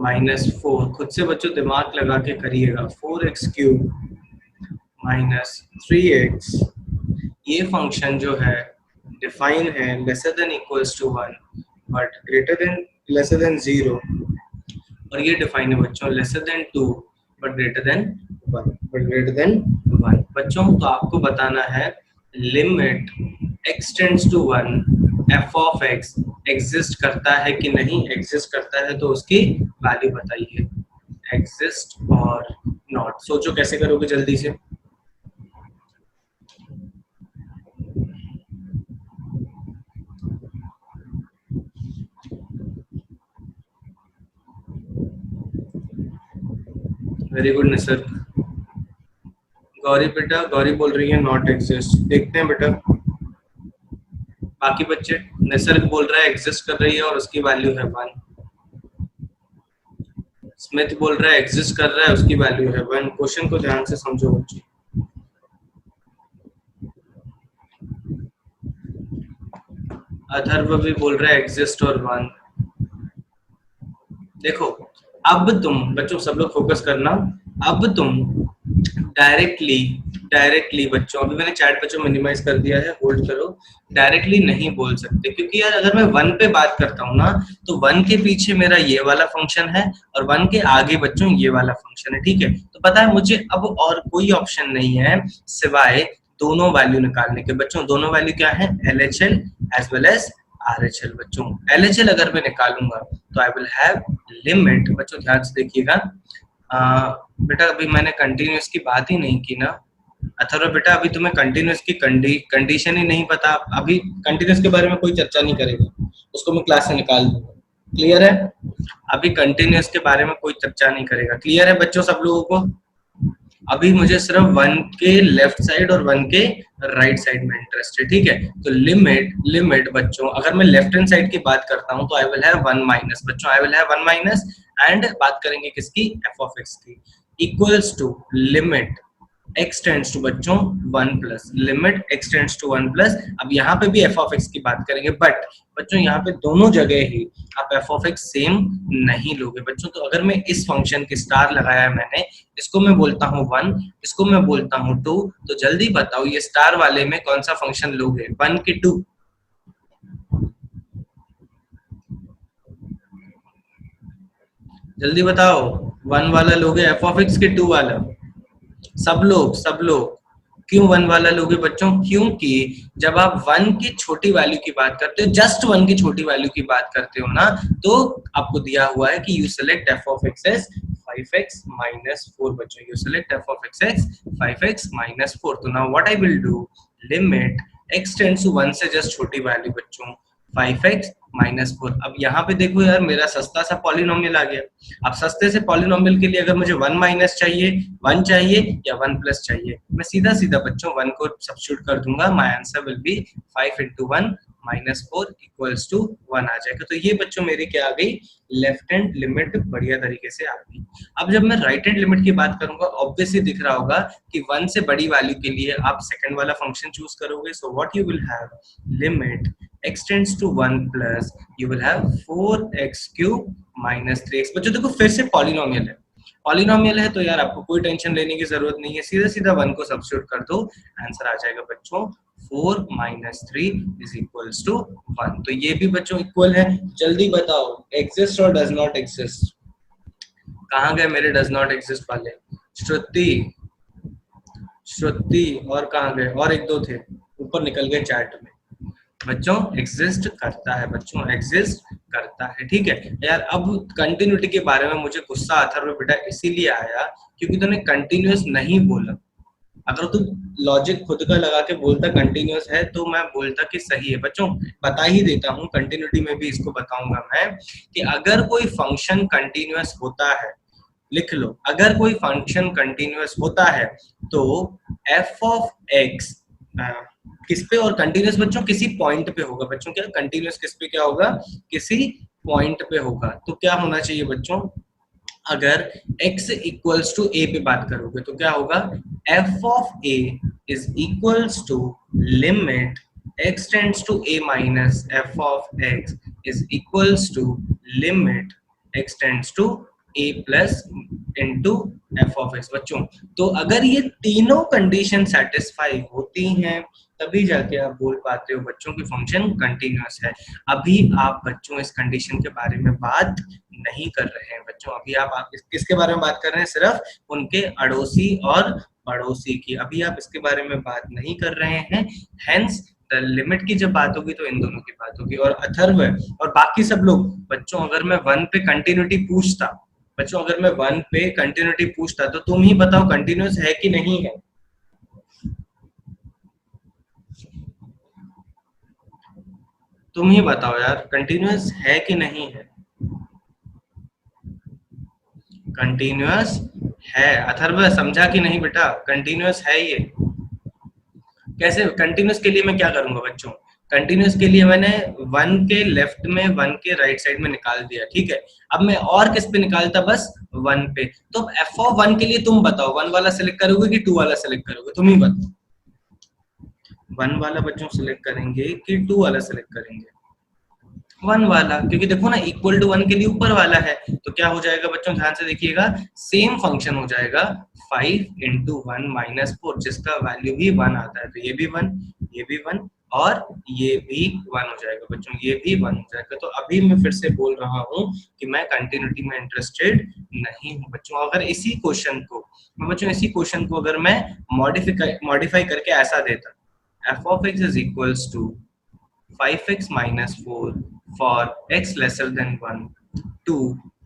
minus 4, खुद से बच्चों दिमाग लगा के करिएगा, 4x क्यूब माइनस 3x, ये फंक्शन जो है डिफाइन है lesser than equals to 1 but greater than lesser than 0, और ये डिफाइन है बच्चों lesser than 2 but greater than 1, but greater than 1 बच्चों। तो आपको बताना है limit x tends to 1 f of x exist करता है कि नहीं एग्जिस्ट करता है, तो उसकी वैल्यू बताइए, एग्जिस्ट और नॉट। सोचो कैसे करोगे जल्दी से। Very good Nisarga. गौरी बेटा, गौरी बोल रही है नॉट एग्जिस्ट, देखते हैं बेटा बाकी बच्चे। निसर्ग बोल रहा है एग्जिस्ट कर रही है और उसकी वैल्यू है 1। स्मिथ बोल रहा है एग्जिस्ट कर रहा है, उसकी वैल्यू है 1। क्वेश्चन को ध्यान से समझो बच्चे। अथर्व भी बोल रहा है एग्जिस्ट और 1। देखो अब तुम बच्चों सब लोग फोकस करना। अब तुम डायरेक्टली डायरेक्टली बच्चों, अभी मैंने चैट बच्चों मिनिमाइज कर दिया है, होल्ड करो। डायरेक्टली नहीं बोल सकते क्योंकि यार अगर मैं 1 पे बात करता हूँ ना तो 1 के पीछे मेरा ये वाला फंक्शन है और 1 के आगे बच्चों ये वाला फंक्शन है, ठीक है। तो पता है मुझे अब और कोई ऑप्शन नहीं है सिवाय दोनों वैल्यू निकालने के। बच्चों दोनों वैल्यू क्या है, LHL as well as RHL। बच्चों LHL अगर मैं निकालूंगा तो आई विल हैव लिमिट, बच्चों ध्यान से देखिएगा। बेटा अभी मैंने कंटिन्यूअस की बात ही नहीं की ना। अथर्व बेटा अभी तुम्हें कंटिन्यूअस की कंडीशन ही नहीं पता। अभी कंटिन्यूअस के बारे में कोई चर्चा नहीं करेगा, उसको मैं क्लास से निकाल दूंगा। क्लियर है? अभी कंटिन्यूअस के बारे में कोई चर्चा नहीं करेगा। क्लियर है बच्चों सब लोगों को? अभी मुझे सिर्फ 1 के लेफ्ट साइड और 1 के राइट साइड में इंटरेस्ट है, ठीक है। तो लिमिट लिमिट बच्चों अगर मैं लेफ्ट हैंड साइड की बात करता हूं तो आई विल हैव 1 माइनस, बच्चों I will have 1 minus. And बात करेंगे किसकी, एफ ऑफ एक्स की, equals to limit x tends to बच्चों 1 plus, limit x tends to 1 plus. अब यहाँ पे भी f ऑफ x की बात करेंगे बट बच्चों यहाँ पे दोनों जगह ही आप f ऑफ x सेम नहीं लोगे बच्चों। तो अगर मैं इस फंक्शन की स्टार लगाया है मैंने, इसको मैं बोलता हूँ 1, इसको मैं बोलता हूँ 2, तो जल्दी बताओ ये स्टार वाले में कौन सा फंक्शन लोगे, 1 के 2? जल्दी बताओ, 1 वाला लोगे f ऑफ x के 2 वाला? सब लोग क्यों 1 वाला लोगे बच्चों? क्योंकि जब आप 1 की छोटी वैल्यू की बात करते हो, जस्ट 1 की छोटी वैल्यू की बात करते हो ना, तो आपको दिया हुआ है कि you select f of x as 5x minus 4 बच्चों, you select f of x as 5x minus 4। तो now what I will do, limit x tends to 1 से जस्ट छोटी वैल्यू बच्चों 5x minus 4। अब यहाँ पे देखो यार मेरा सस्ता सा पॉलिनोमियल आ गया। अब सस्ते से पॉलिनोमियल के लिए अगर मुझे 1 माइनस चाहिए, 1 चाहिए या 1 प्लस चाहिए, मैं सीधा सीधा बच्चों 1 को सब्स्टिट्यूट कर दूंगा। My answer will be 5 into 1 minus 4 equals to 1 आ जाएगा। तो ये बच्चों मेरी क्या आ गई, लेफ्ट हैंड लिमिट बढ़िया तरीके से आ गई। अब जब मैं राइट हैंड लिमिट की बात करूंगा, ऑब्वियसली दिख रहा होगा कि 1 से बड़ी वैल्यू के लिए आप सेकंड वाला फंक्शन चूज करोगे। So what you will have, limit x tends to 1 plus you will have 4x cube minus 3x। बच्चों देखो फिर से पॉलिनोमियल है, पॉलिनोमियल है तो यार आपको कोई टेंशन लेने की जरूरत नहीं है, सीधा सीधा 1 को सब्स्टिट्यूट कर दो, आंसर आ जाएगा बच्चों 4 minus 3 is equals to 1। तो ये भी बच्चों इक्वल है। जल्दी बताओ एग्जिस्ट और डज नॉट एग्जिस्ट, कहाँ गए मेरे डज नॉट एग्जिस्ट वाले? श्रुति, श्रुति और कहाँ गए? और एक दो थे ऊपर निकल गए चैट में। बच्चों एग्जिस्ट करता है, बच्चों एग्जिस्ट करता है, ठीक है यार। अब कंटिन्यूटी के बारे में मुझे गुस्सा अथर्व बेटा इसीलिए आया क्योंकि तूने कंटिन्यूअस नहीं बोला। अगर तू लॉजिक खुद का लगा के बोलता कंटिन्यूअस है तो मैं बोलता कि सही है। बच्चों बता ही देता हूँ, कंटिन्यूटी में भी इसको बताऊंगा मैं कि अगर कोई फंक्शन कंटिन्यूअस होता है, लिख लो, अगर कोई फंक्शन कंटिन्यूअस होता है तो f ऑफ x किस पे, और कंटिन्यूअस बच्चों किसी पॉइंट पे होगा। बच्चों क्या कंटिन्यूअस किस पे क्या होगा, किसी पॉइंट पे होगा। तो क्या होना चाहिए बच्चों, अगर x इक्वल्स टू a पे बात करोगे तो क्या होगा, f of a is equals to limit x tends to a minus f of x is equals to limit x tends to a plus into f of x. बच्चों तो अगर ये तीनों कंडीशन सेटिस्फाई होती हैं तभी जाके आप बोल पाते हो बच्चों की फंक्शन कंटिन्यूअस है। अभी आप बच्चों इस कंडीशन के बारे में बात नहीं कर रहे हैं बच्चों, अभी आप किसके बारे में बात कर रहे हैं, सिर्फ उनके अड़ोसी और पड़ोसी की। अभी आप इसके बारे में बात नहीं कर रहे हैं, हेंस लिमिट की जब बात होगी तो इन दोनों की बात होगी। और अथर्व और बाकी सब लोग बच्चों, अगर मैं 1 पे कंटिन्यूटी पूछता, बच्चों अगर मैं 1 पे कंटिन्यूटी पूछता तो तुम ही बताओ कंटिन्यूअस है कि नहीं है। तुम ही बताओ यार कंटिन्यूअस है कि नहीं है, कंटिन्यूअस है अथर्व, समझा कि नहीं बेटा? कंटिन्यूअस है ये। कैसे कंटिन्यूअस के लिए मैं क्या करूंगा बच्चों? कंटिन्यूअस के लिए मैंने वन के लेफ्ट में, वन के राइट साइड में निकाल दिया, ठीक है। अब मैं और किस पे निकालता? बस वन पे। तो एफ ऑफ वन के लिए तुम बताओ, वन वाला सिलेक्ट करोगे कि टू वाला सिलेक्ट करोगे? तुम ही बताओ। वन वाला बच्चों सिलेक्ट करेंगे कि टू वाला सिलेक्ट करेंगे? वन वाला, क्योंकि देखो ना इक्वल टू वन के लिए ऊपर वाला है। तो क्या हो जाएगा बच्चों, ध्यान से देखिएगा, सेम फंक्शन हो जाएगा 5 × 1 - 4, जिसका वैल्यू भी 1 आता है। तो ये भी 1, ये भी 1 और ये भी 1 हो जाएगा बच्चों, ये भी 1 हो जाएगा। तो अभी मैं फिर से बोल रहा हूँ कि मैं कंटिन्यूटी में इंटरेस्टेड नहीं हूँ बच्चों। अगर इसी क्वेश्चन को बच्चों, इसी क्वेश्चन को अगर मैं मॉडिफाई करके ऐसा देता, f of x is equals to 5x minus 4 for x lesser than 1, 2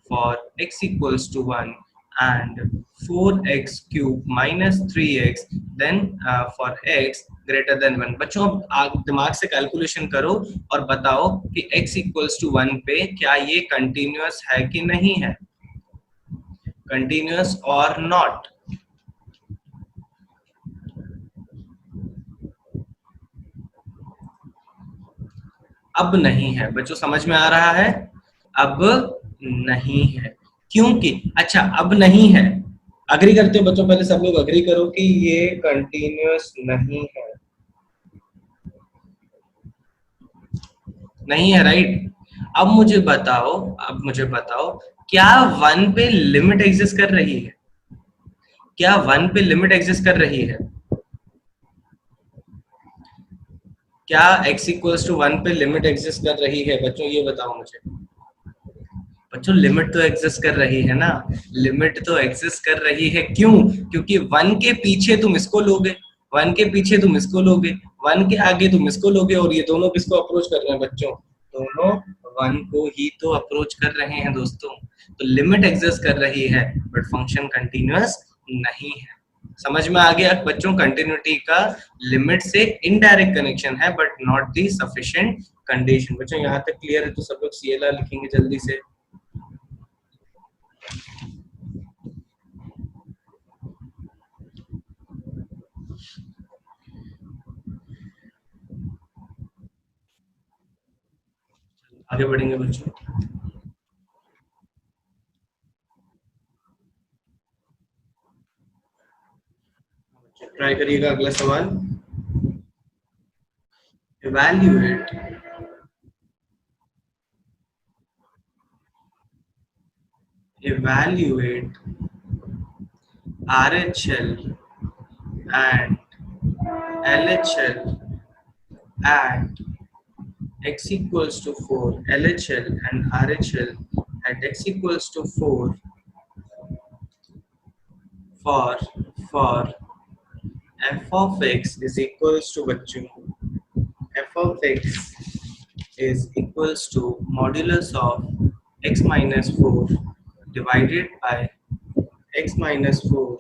for x equals to 1 and 4x cube minus 3x then for x greater than 1। बच्चों आप दिमाग से कैलकुलेशन करो और बताओ कि x equals to 1 पे क्या ये कंटिन्यूअस है कि नहीं है, कंटिन्यूअस और नॉट। अब नहीं है बच्चों, समझ में आ रहा है? अब नहीं है क्योंकि, अच्छा अब नहीं है, अग्री करते हो बच्चों? पहले सब लोग अग्री करो कि ये कंटिन्यूअस नहीं है। नहीं है, राइट? अब मुझे बताओ, अब मुझे बताओ, क्या वन पे लिमिट एग्जिस्ट कर रही है? क्या वन पे लिमिट एग्जिस्ट कर रही है? क्या x इक्वल्स टू 1 पे लिमिट एग्जिस्ट कर रही है बच्चों? ये बताओ मुझे। बच्चों लिमिट तो एग्जिस्ट कर रही है ना, लिमिट तो एग्जिस्ट कर रही है। क्यों? क्योंकि वन के पीछे तुम इसको लोगे, वन के पीछे तुम इसको लोगे, वन के आगे तुम इसको लोगे, और ये दोनों किसको अप्रोच कर रहे हैं बच्चों? दोनों वन को ही तो अप्रोच कर रहे हैं दोस्तों। तो लिमिट एग्जिस्ट कर रही है बट फंक्शन कंटिन्यूअस नहीं है। समझ में आ गया बच्चों? कंटिन्यूटी का लिमिट से इनडायरेक्ट कनेक्शन है but not the sufficient condition. बच्चों यहाँ तक क्लियर है? तो सब लोग CLR लिखेंगे जल्दी से। आगे बढ़ेंगे बच्चों। ट्राई करिएगा अगला सवाल। Evaluate RHL and LHL at x equals to 4, LHL and RHL at x equals to 4 for for f of x is equals to बच्चों, f of x is equals to modulus of x minus 4 divided by x minus 4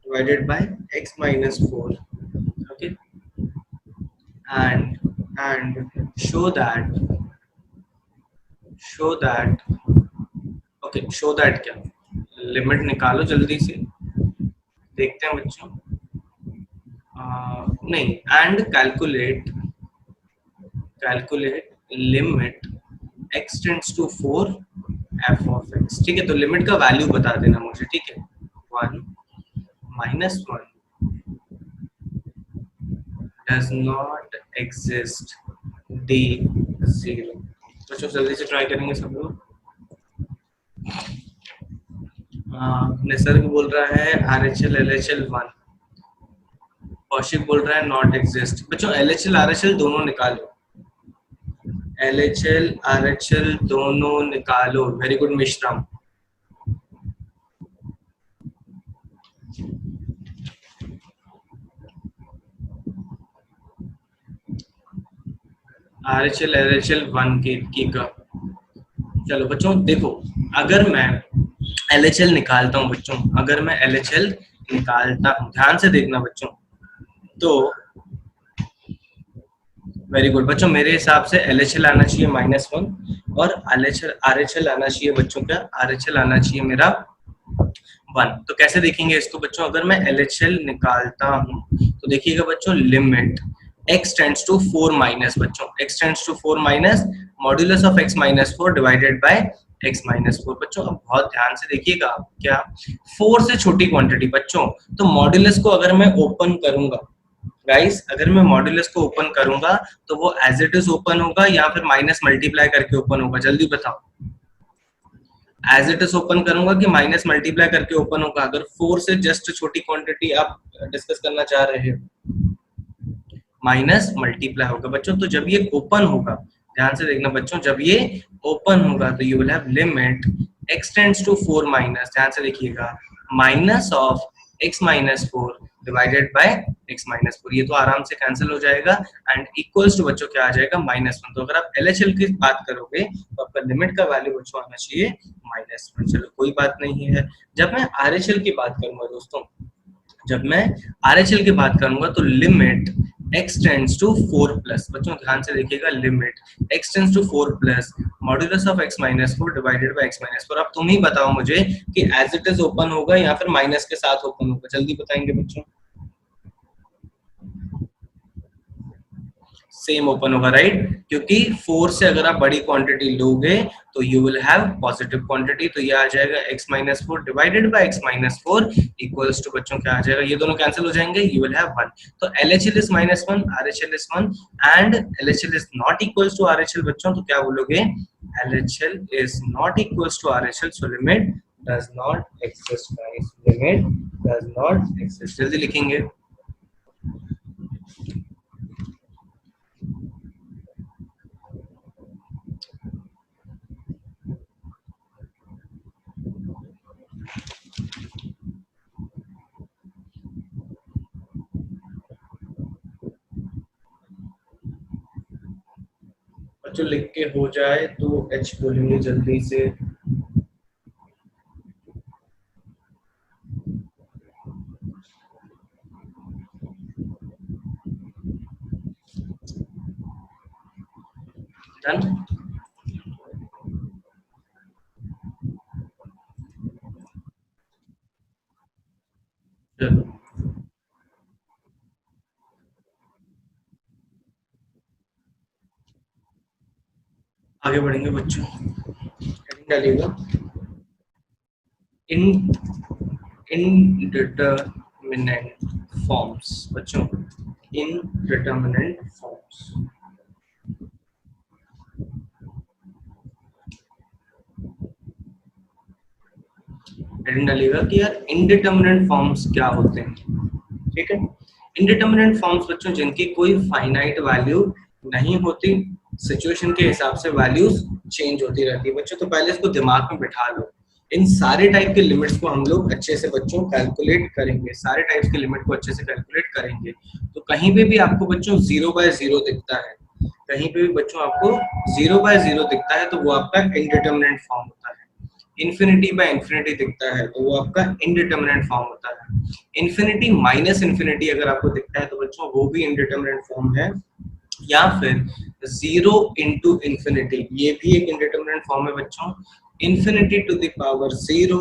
divided by x minus 4, okay, and show that okay, show that क्या, लिमिट निकालो जल्दी से, देखते हैं बच्चों। नहीं, and calculate limit x tends to 4 f of x। ठीक है, तो लिमिट का वैल्यू बता देना मुझे, ठीक है। 1 minus 1 does not exist d 0। बच्चों जल्दी से ट्राई करेंगे सब लोग। निसर्ग बोल रहा है RHL LHL 1, कौशिक बोल रहा है नॉट एग्जिस्ट। बच्चों LHL RHL दोनों निकालो, LHL RHL दोनों निकालो। Very good मिश्रम। RHL LHL 1 की का, चलो बच्चों देखो, अगर मैं LHL निकालता हूँ बच्चों, अगर मैं LHL निकालता हूँ, ध्यान से देखना बच्चों, तो वेरी गुड बच्चों, मेरे हिसाब से LHL आना चाहिए -1 और RHL आना चाहिए बच्चों, क्या RHL आना चाहिए मेरा 1। तो कैसे देखेंगे इसको बच्चों, अगर मैं LHL निकालता हूं तो देखिएगा बच्चों, limit x tends to 4 minus, बच्चों x tends to 4 minus modulus of x minus 4 divided by x minus 4। बच्चों अब बहुत ध्यान से देखिएगा, क्या 4 से छोटी क्वांटिटी बच्चों, तो मॉड्यूलस को अगर मैं ओपन करूंगा गाइस, अगर मैं मॉड्यूलस को ओपन करूंगा तो वो एज इट इज ओपन होगा या फिर माइनस मल्टीप्लाई करके ओपन होगा, जल्दी बताओ। एज इट इज ओपन करूंगा कि माइनस मल्टीप्लाई करके ओपन होगा? अगर 4 से जस्ट छोटी क्वांटिटी आप डिस्कस करना चाह रहे हो, माइनस मल्टीप्लाई होगा बच्चों। तो जब ये ओपन होगा, ध्यान से देखना बच्चों, जब ये ओपन होगा तो you will have limit x tends to 4 minus, ध्यान से देखिएगा, minus of x minus 4 divided by x minus 4। ये तो आराम से कैंसिल हो जाएगा एंड इक्वल्स टू बच्चों क्या आ जाएगा, -1। तो अगर आप LHL की बात करोगे तो आपका लिमिट का वैल्यू बच्चों आना चाहिए -1। चलो कोई बात नहीं है। जब मैं RHL की बात करूंगा दोस्तों, जब मैं RHL की बात करूंगा तो limit x tends to 4 plus, बच्चों ध्यान से देखिएगा, limit x tends to 4 plus modulus of x minus 4 divided by x minus 4। अब तुम ही बताओ मुझे कि एज इट इज ओपन होगा या फिर माइनस के साथ ओपन होगा, जल्दी बताएंगे बच्चों। सेम ओपन होगा, राइट, क्योंकि 4 से अगर आप बड़ी क्वांटिटी लोगे तो you will have positive quantity, तो ये आ जाएगा x minus 4 divided by x minus 4 equals to बच्चों क्या आ जाएगा, ये दोनों कैंसिल हो जाएंगे, यू विल हैव 1। तो LHL is -1, RHL is 1 and LHL is not equals to RHL बच्चों, तो क्या बोलोगे, LHL is not equals to RHL, so limit does not exist guys, limit does not exist. जल्दी लिखेंगे। बच्चों लिख के हो जाए तो H बोलेंगे जल्दी से। डन। चलो आगे बढ़ेंगे बच्चों, हेडिंग डालिएगा, इन इनडिटरमिनेंट फॉर्म्स बच्चों, इनडिटरमिनेंट फॉर्म्स। हेडिंग डालिएगा कि यार इनडिटरमिनेंट फॉर्म्स क्या होते हैं, ठीक है। इनडिटरमिनेंट फॉर्म्स बच्चों जिनकी कोई फाइनाइट वैल्यू नहीं होती, सिचुएशन के हिसाब से वैल्यूज चेंज होती रहती है बच्चों। तो पहले इसको दिमाग में बिठा लो, इन सारे टाइप के लिमिट्स को हम लोग अच्छे से बच्चों कैलकुलेट करेंगे, सारे टाइप्स के लिमिट को अच्छे से कैलकुलेट करेंगे। तो कहीं पे भी आपको बच्चों 0/0 दिखता है, कहीं पे भी बच्चों आपको 0/0 दिखता है तो वो आपका इनडिटरमिनेंट फॉर्म होता है। इन्फिनिटी बाय इन्फिनिटी दिखता है तो वो आपका इनडिटरमिनेंट फॉर्म होता है। इन्फिनिटी माइनस इन्फिनिटी अगर आपको दिखता है तो बच्चों वो भी इनडिटरमिनेंट फॉर्म है। या फिर 0 into इन्फिनिटी, ये भी एक इनडिटरमिनेंट फॉर्म है बच्चों। इन्फिनिटी टू द पावर 0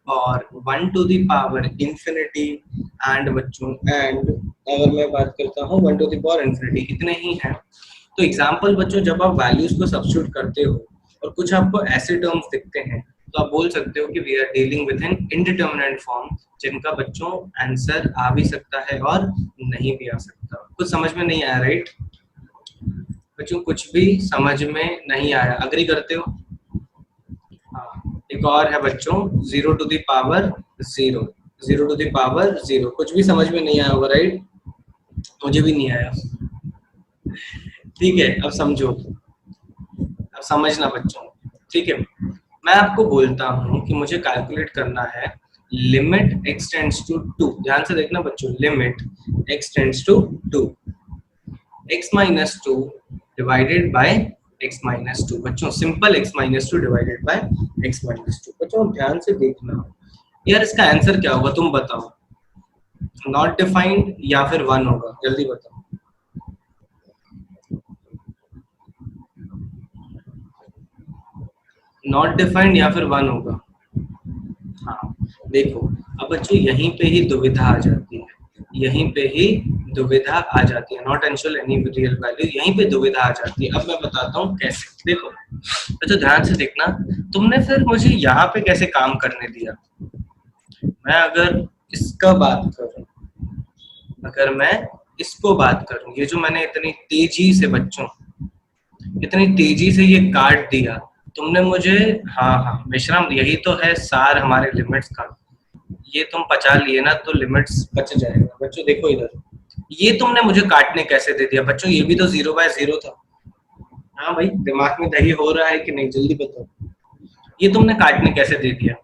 और 1 to the power infinity and बच्चों, एंड अगर मैं बात करता हूँ 1 टू द पावर इन्फिनिटी, इतने ही हैं। तो एग्जाम्पल बच्चों, जब आप वैल्यूज को सब्स्टिट्यूट करते हो और कुछ आपको ऐसे टर्म्स दिखते हैं तो आप बोल सकते हो कि we are dealing with an indeterminate form, जिनका बच्चों आंसर आ भी सकता है और नहीं भी आ सकता। कुछ समझ में नहीं आया, राइट बच्चों, कुछ भी समझ में नहीं आया, अग्री करते हो? हाँ, एक और है बच्चों 0 to the power 0, 0 to the power 0, कुछ भी समझ में नहीं आया होगा, राइट, मुझे भी नहीं आया। ठीक है, अब समझो, अब समझना बच्चों, ठीक है। मैं आपको बोलता हूँ कि मुझे कैलकुलेट करना है लिमिट x टेंड्स टू 2, ध्यान से देखना बच्चों, limit x tends to 2, x minus 2 divided by x minus 2, बच्चों simple x minus 2 divided by x minus 2। बच्चों ध्यान से देखना यार, इसका आंसर क्या होगा तुम बताओ, नॉट डिफाइंड या फिर 1 होगा, जल्दी बताओ। नॉट डिफाइंड या फिर 1 होगा, हाँ देखो अब बच्चों यहीं पे ही दुविधा आ जाती है, यहीं पे ही दुविधा आ जाती है, not ensure any real value, यहीं पे दुविधा आ जाती है। अब मैं बताता हूँ कैसे। देखो तो ध्यान से देखना, तुमने फिर मुझे यहाँ पे कैसे काम करने दिया। मैं अगर इसका बात करूं, अगर मैं इसको बात करूं, ये जो मैंने इतनी तेजी से बच्चों, इतनी तेजी से ये काट दिया तुमने मुझे। हाँ हाँ विश्राम, यही तो है सार हमारे लिमिट्स का। ये तुम पचा लिए ना तो लिमिट्स बच जाएगा। बच्चों देखो इधर, ये तुमने मुझे काटने कैसे दे दिया बच्चों, ये भी तो 0/0 था। हाँ भाई दिमाग में दही हो रहा है कि नहीं, जल्दी बताओ, ये तुमने काटने कैसे दे दिया।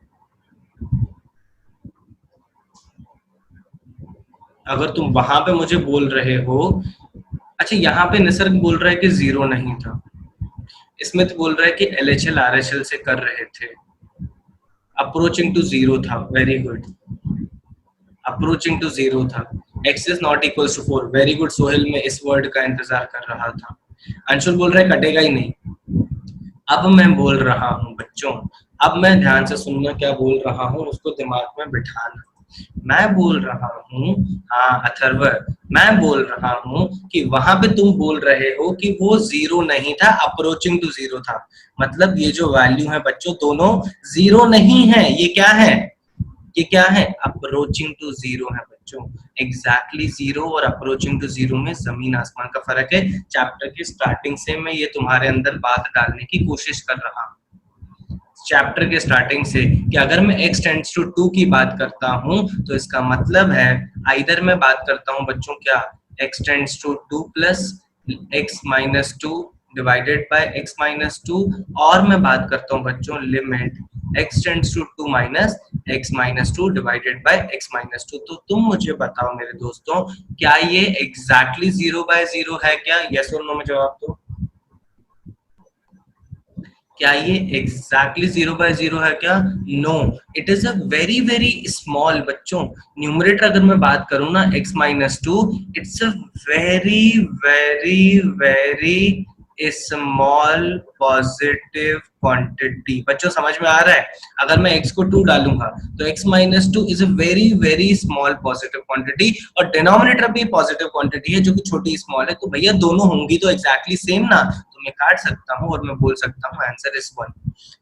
अगर तुम वहां पे मुझे बोल रहे हो, अच्छा यहाँ पे निसर्ग बोल रहा है कि 0 नहीं था, स्मिथ बोल रहा है कि LHL RHL से कर रहे थे, अप्रोचिंग टू 0 था, वेरी गुड, अप्रोचिंग टू 0 था, x is not equal to 4, very good Sohail, में इस वर्ड का इंतजार कर रहा था। अंशुल बोल रहा है कटेगा ही नहीं। अब मैं बोल रहा हूँ बच्चों, अब मैं ध्यान से सुनना, क्या बोल रहा हूँ उसको दिमाग में बिठाना। मैं बोल रहा हूँ, हाँ अथर्व, मैं बोल रहा हूँ कि वहां पे तुम बोल रहे हो कि वो 0 नहीं था, अप्रोचिंग टू 0 था। मतलब ये जो वैल्यू है बच्चों दोनों 0 नहीं है, ये क्या है, ये क्या है, अप्रोचिंग टू 0 है बच्चों। एग्जैक्टली 0 और अप्रोचिंग टू 0 में जमीन आसमान का फर्क है। चैप्टर की स्टार्टिंग से मैं ये तुम्हारे अंदर बात डालने की कोशिश कर रहा हूँ, चैप्टर के स्टार्टिंग से, कि अगर मैं x टेंड्स टू 2 की बात करता हूं तो इसका मतलब है आइदर मैं बात करता हूं बच्चों क्या, x tends to 2 plus x minus 2 divided by x minus 2, और मैं बात करता हूं बच्चों limit x tends to 2 minus x minus 2 divided by x minus 2। तो तुम मुझे बताओ मेरे दोस्तों, क्या ये एग्जैक्टली 0/0 है क्या, यस और नो में जवाब दो। क्या ये एग्जैक्टली 0/0 है क्या, no, it is a very very small बच्चों। न्यूमरेटर अगर मैं बात करूं ना x minus 2, it's a very very very small positive quantity. बच्चों समझ में आ रहा है, अगर मैं x को 2 डालूंगा तो x minus 2 is a very very small positive quantity, और डिनोमिनेटर भी पॉजिटिव क्वांटिटी है जो कि छोटी स्मॉल है, तो भैया दोनों होंगी तो एग्जैक्टली सेम ना, तो मैं काट सकता हूँ और मैं बोल सकता हूँ आंसर इज 1।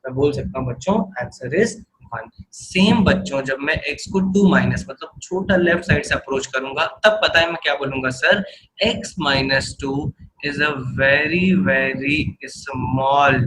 मैं बोल सकता हूँ बच्चों आंसर इज 1। सेम बच्चों जब मैं x को 2 माइनस मतलब छोटा लेफ्ट साइड से अप्रोच करूंगा तब पता है मैं क्या बोलूंगा, sir x minus 2 is a very very small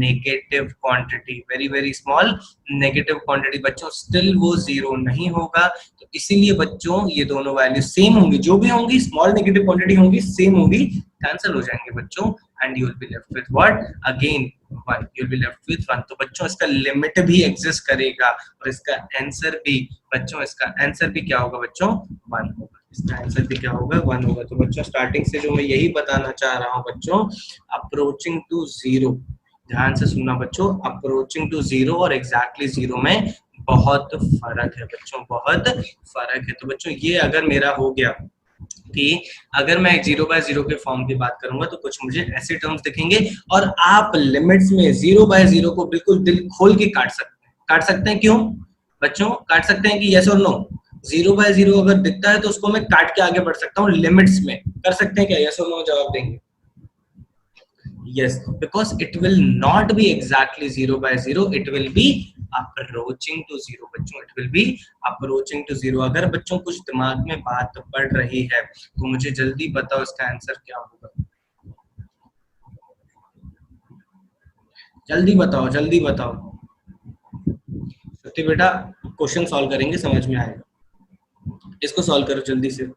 negative quantity, very very small negative quantity बच्चों, स्टिल वो 0 नहीं होगा। तो इसीलिए बच्चों ये दोनों वैल्यू सेम होंगी, जो भी होंगी स्मॉल नेगेटिव क्वांटिटी होंगी, सेम होंगी, कैंसिल हो जाएंगे बच्चों, and you will be left with what, again 1, you will be left with 1। तो बच्चों इसका लिमिट भी एग्जिस्ट करेगा और इसका आंसर भी, बच्चों इसका आंसर भी क्या होगा बच्चों, 1 होगा, इसका आंसर भी क्या होगा, 1 होगा। तो बच्चों स्टार्टिंग से जो मैं यही बताना चाह रहा हूँ बच्चों, अप्रोचिंग टू 0, ध्यान से सुनना बच्चों, अप्रोचिंग टू 0 और एग्जैक्टली 0 में बहुत फर्क है बच्चों, बहुत फर्क है। तो बच्चों ये अगर मेरा हो गया कि अगर मैं 0/0 के फॉर्म की बात करूंगा तो कुछ मुझे ऐसे टर्म्स दिखेंगे, और आप लिमिट्स में 0/0 को बिल्कुल दिल खोल के काट सकते हैं, काट सकते हैं, क्यों बच्चों काट सकते हैं कि यस और नो, 0/0 अगर दिखता है तो उसको मैं काट के आगे बढ़ सकता हूँ, लिमिट्स में कर सकते हैं क्या, यस और नो जवाब देंगे। Yes, because it will not be exactly 0/0, it will be approaching to 0 बच्चों, it will be approaching to 0। अगर बच्चों कुछ दिमाग में बात पड़ रही है तो मुझे जल्दी बताओ इसका आंसर क्या होगा, जल्दी बताओ जल्दी बताओ। सत्य बेटा क्वेश्चन सॉल्व करेंगे, समझ में आएगा, इसको सॉल्व करो जल्दी से।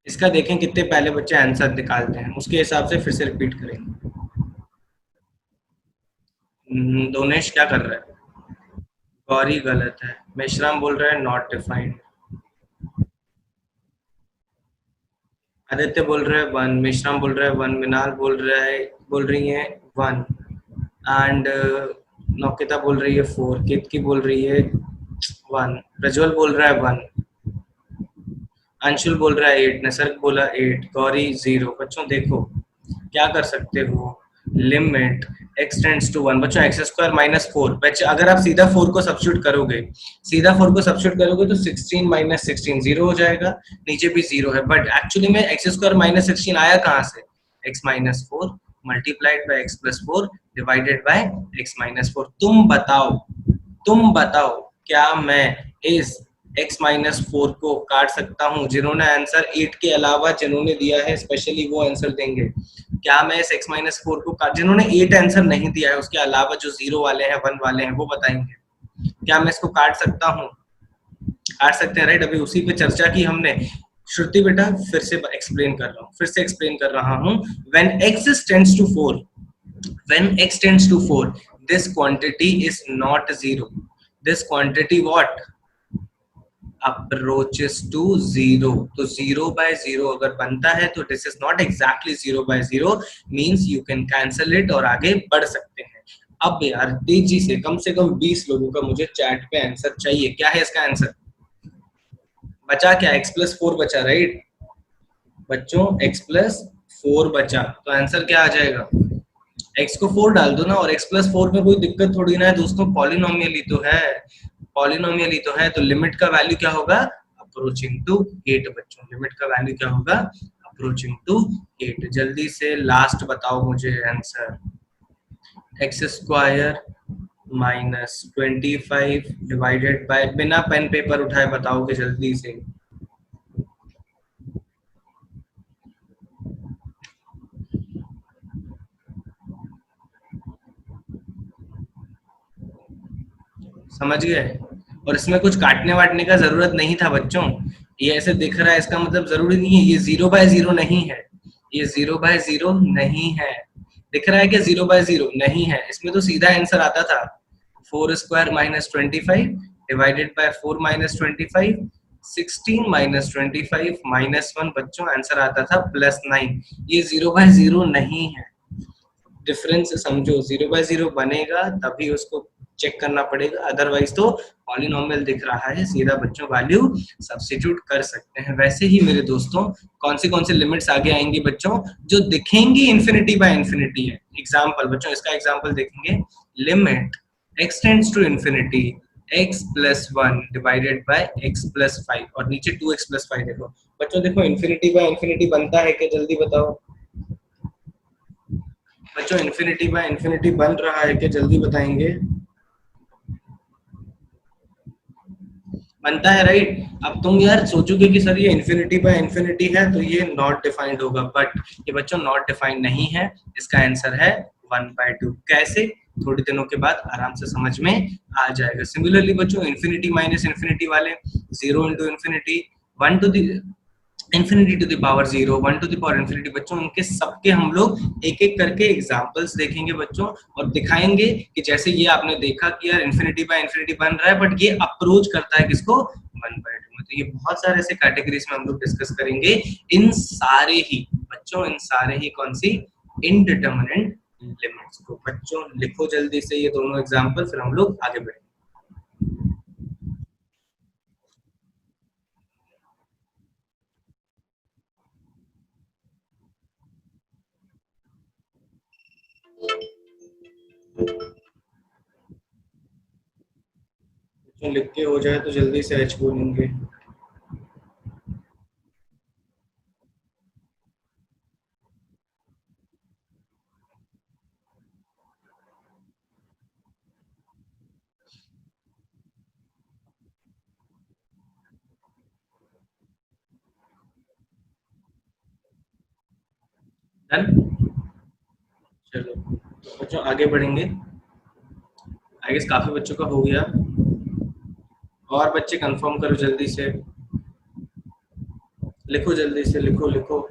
इसका देखें कितने पहले बच्चे आंसर निकालते हैं, उसके हिसाब से फिर से रिपीट करेंगे। दोनेश क्या कर रहा है, गौरी गलत है, मेश्राम बोल रहा है नॉट डिफाइंड, आदित्य बोल रहा है 1, मेश्राम बोल रहा है 1, मिनाल बोल रही है 1, एंड नौकिता बोल रही है 4, केतकी बोल रही है 1, प्रज्वल बोल रहा है 1, अंशुल बोल रहा है 8, नसर्ग बोला 8, गौरी 0। बच्चों देखो क्या कर सकते हो, लिमिट x टेंड्स टू 1 बच्चों x स्क्वायर माइनस 4, बच्चे अगर आप सीधा 4 को सब्स्टिट्यूट करोगे, सीधा 4 को सब्स्टिट्यूट करोगे तो 16 माइनस 16 जीरो हो जाएगा, नीचे भी जीरो है, बट एक्चुअली में एक्स स्क्वायर माइनस 16 आया कहाँ से, x minus 4 multiplied by x plus 4 divided by x minus 4। तुम बताओ क्या मैं इस x माइनस 4 को काट सकता हूँ? जिन्होंने आंसर 8 के अलावा जिन्होंने दिया है स्पेशली वो आंसर देंगे। क्या मैं इस x माइनस 4 को काट, जिन्होंने 8 आंसर नहीं दिया है उसके अलावा जो 0 वाले हैं 1 वाले हैं वो बताएंगे क्या मैं इसको काट सकता हूँ? काट सकते हैं राइट। अभी उसी पे चर्चा की हमने। श्रुति बेटा फिर से एक्सप्लेन कर रहा हूँ when x tends to 4, when x tends to 4 this quantity is not zero, this quantity what approaches to zero, तो 0 by 0 अगर बनता है तो this is not exactly 0 by 0 means you can cancel it और आगे बढ़ सकते हैं। अब यार तेजी से कम 20 लोगों का मुझे चैट पे आंसर चाहिए। क्या है इसका आंसर? बचा क्या? x प्लस 4 बचा राइट बच्चों, x प्लस 4 बचा, तो आंसर क्या आ जाएगा? x को 4 डाल दो ना, और x प्लस 4 में कोई दिक्कत थोड़ी ना है दोस्तों, पॉलिनोमियल ही तो है, पॉलिनोमियल ही तो है। तो लिमिट का वैल्यू क्या होगा? अप्रोचिंग टू 8 बच्चों, लिमिट का वैल्यू क्या होगा? Approaching to 8। जल्दी से लास्ट बताओ मुझे answer. X square minus 25 divided by, बिना पेन पेपर उठाए बताओगे जल्दी से। समझ गए? और इसमें कुछ काटने वाटने का जरूरत नहीं था बच्चों, ये ऐसे दिख रहा है इसका मतलब जरूरी नहीं है ये 0 बाय 0 नहीं है, ये 0 बाय 0 नहीं है। दिख रहा है कि 0 बाय 0 नहीं है, इसमें तो सीधा आंसर आता था 4 square minus 25 divided bye 4 minus 25, 16 minus 25 minus 1 बच्चों आंसर आता था प्लस 9। ये 0 बाय 0 नहीं है, डिफरेंस समझो। 0 बाय 0 बनेगा तभी उसको चेक करना पड़ेगा, अदरवाइज तो पॉलिनोमियल दिख रहा है सीधा बच्चों वैल्यू सब्स्टिट्यूट कर सकते हैं। वैसे ही मेरे दोस्तों कौन से लिमिट्स आगे आएंगी बच्चों जो दिखेंगी इंफिनिटी बाय इंफिनिटी है। एग्जांपल बच्चों इसका एग्जांपल देखेंगे, limit x tends to infinity x plus 1 divided by x plus 5 और नीचे 2x प्लस 5। देखो बच्चों देखो इंफिनिटी बाय इंफिनिटी बनता है क्या? जल्दी बताओ बच्चों, इंफिनिटी बाय इंफिनिटी बन रहा है क्या? जल्दी बताएंगे। बनता है राइट। अब तुम यार सोचोगे कि सर ये इंफिनिटी बाय इंफिनिटी है तो ये नॉट डिफाइंड होगा, बट ये बच्चों नॉट डिफाइंड नहीं है, इसका आंसर है 1/2। कैसे? थोड़ी दिनों के बाद आराम से समझ में आ जाएगा। सिमिलरली बच्चों इंफिनिटी माइनस इंफिनिटी वाले 0 into infinity 1 to the infinity to the power 0, 1 to the power infinity बच्चों, उनके सबके हम लोग एक एक करके एग्जांपल्स देखेंगे बच्चों और दिखाएंगे कि जैसे ये आपने देखा कि यार इंफिनिटी बाय इंफिनिटी बन रहा है बट ये अप्रोच करता है किसको? 1/2 में। तो ये बहुत सारे ऐसे कैटेगरीज में हम लोग डिस्कस करेंगे। इन सारे ही बच्चों, इन सारे ही कौन सी? इनडिटरमिनेट लिमिट्स को। बच्चों लिखो जल्दी से ये दोनों एग्जांपल, फिर हम लोग आगे बढ़ेंगे। लिख के हो जाए तो जल्दी से एच बोलेंगे। डन। चलो बच्चों आगे बढ़ेंगे। आई गेस काफी बच्चों का हो गया, और बच्चे कंफर्म करो जल्दी से, लिखो जल्दी से, लिखो लिखो।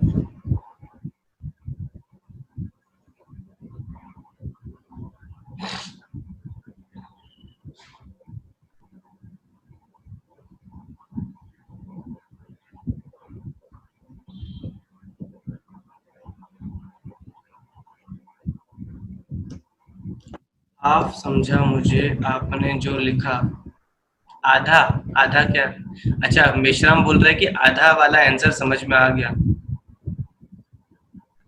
आप समझा मुझे आपने जो लिखा? आधा? आधा क्या? अच्छा मेश्राम बोल रहे हैं कि आधा वाला आंसर समझ में आ गया।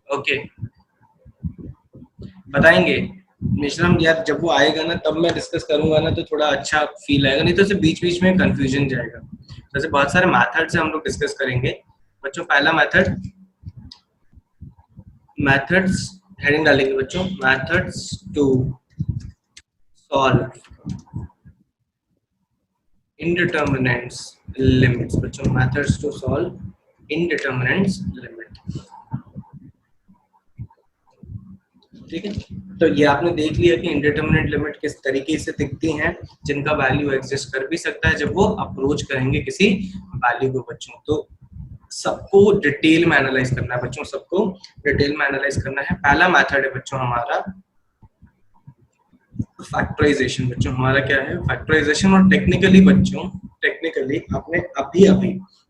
ओके बताएंगे मिश्रम यार, जब वो आएगा ना तब मैं डिस्कस करूंगा ना तो थोड़ा अच्छा फील आएगा, नहीं तो सिर्फ बीच बीच में कंफ्यूजन जाएगा। जैसे बहुत सारे मेथड से हम लोग डिस्कस करेंगे बच्चों। पहला मेथड, मेथड्स हेडिंग डालेंगे बच्चों, methods to solve indeterminates limits बच्चों, methods to solve indeterminates limit। ठीक है, तो ये आपने देख लिया कि इंडिटरमिनेट लिमिट किस तरीके से दिखती हैं, जिनका वैल्यू एग्जिस्ट कर भी सकता है जब वो अप्रोच करेंगे किसी वैल्यू को बच्चों। तो सबको डिटेल में एनालाइज करना है बच्चों, सबको डिटेल में एनालाइज करना है। पहला मेथड है बच्चों हमारा फैक्टराइजेशन। बच्चों हमारा क्या है, फैक्टराइजेशन। और टेक्निकली बच्चों, टेक्निकली आपने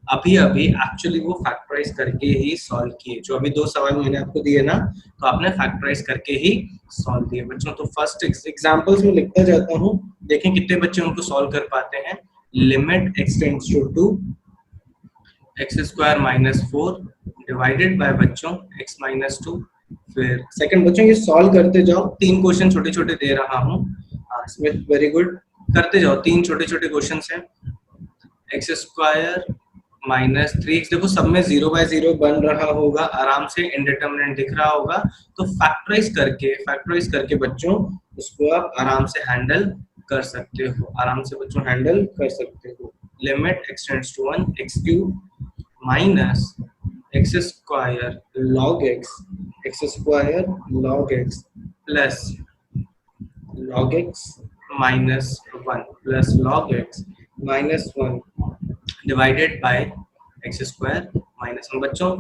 अभी अभी एक्चुअली वो फैक्टराइज करके ही सॉल्व किए। जो अभी 2 सवाल मैंने आपको दिए ना, तो आपने फैक्टराइज करके ही सॉल्व किए बच्चों। तो फर्स्ट एग्जांपल्स में लिखता जाता हूँ, देखें कितने बच्चे उनको सॉल्व कर पाते हैं। Limit x tends to 2 x square minus 4 divided by बच्चों x माइनस 2। फिर सेकंड बच्चों ये सॉल्व करते जाओ, 3 क्वेश्चन छोटे छोटे दे रहा हूँ इसमें, वेरी गुड, करते जाओ। 3 छोटे छोटे क्वेश्चन हैं। एक्स स्क्वायर माइनस 3x, देखो सब में 0 बाय 0 बन रहा होगा, आराम से इंडिटरमिनेंट दिख रहा होगा। तो फैक्टराइज करके बच्चों उसको आप आराम से हैंडल कर सकते हो, आराम से बच्चों हैंडल कर सकते हो। Limit x tends to 1 x cube minus x square log x square log x plus log x minus 1 plus log x minus 1 divided by x square minus 1। बच्चों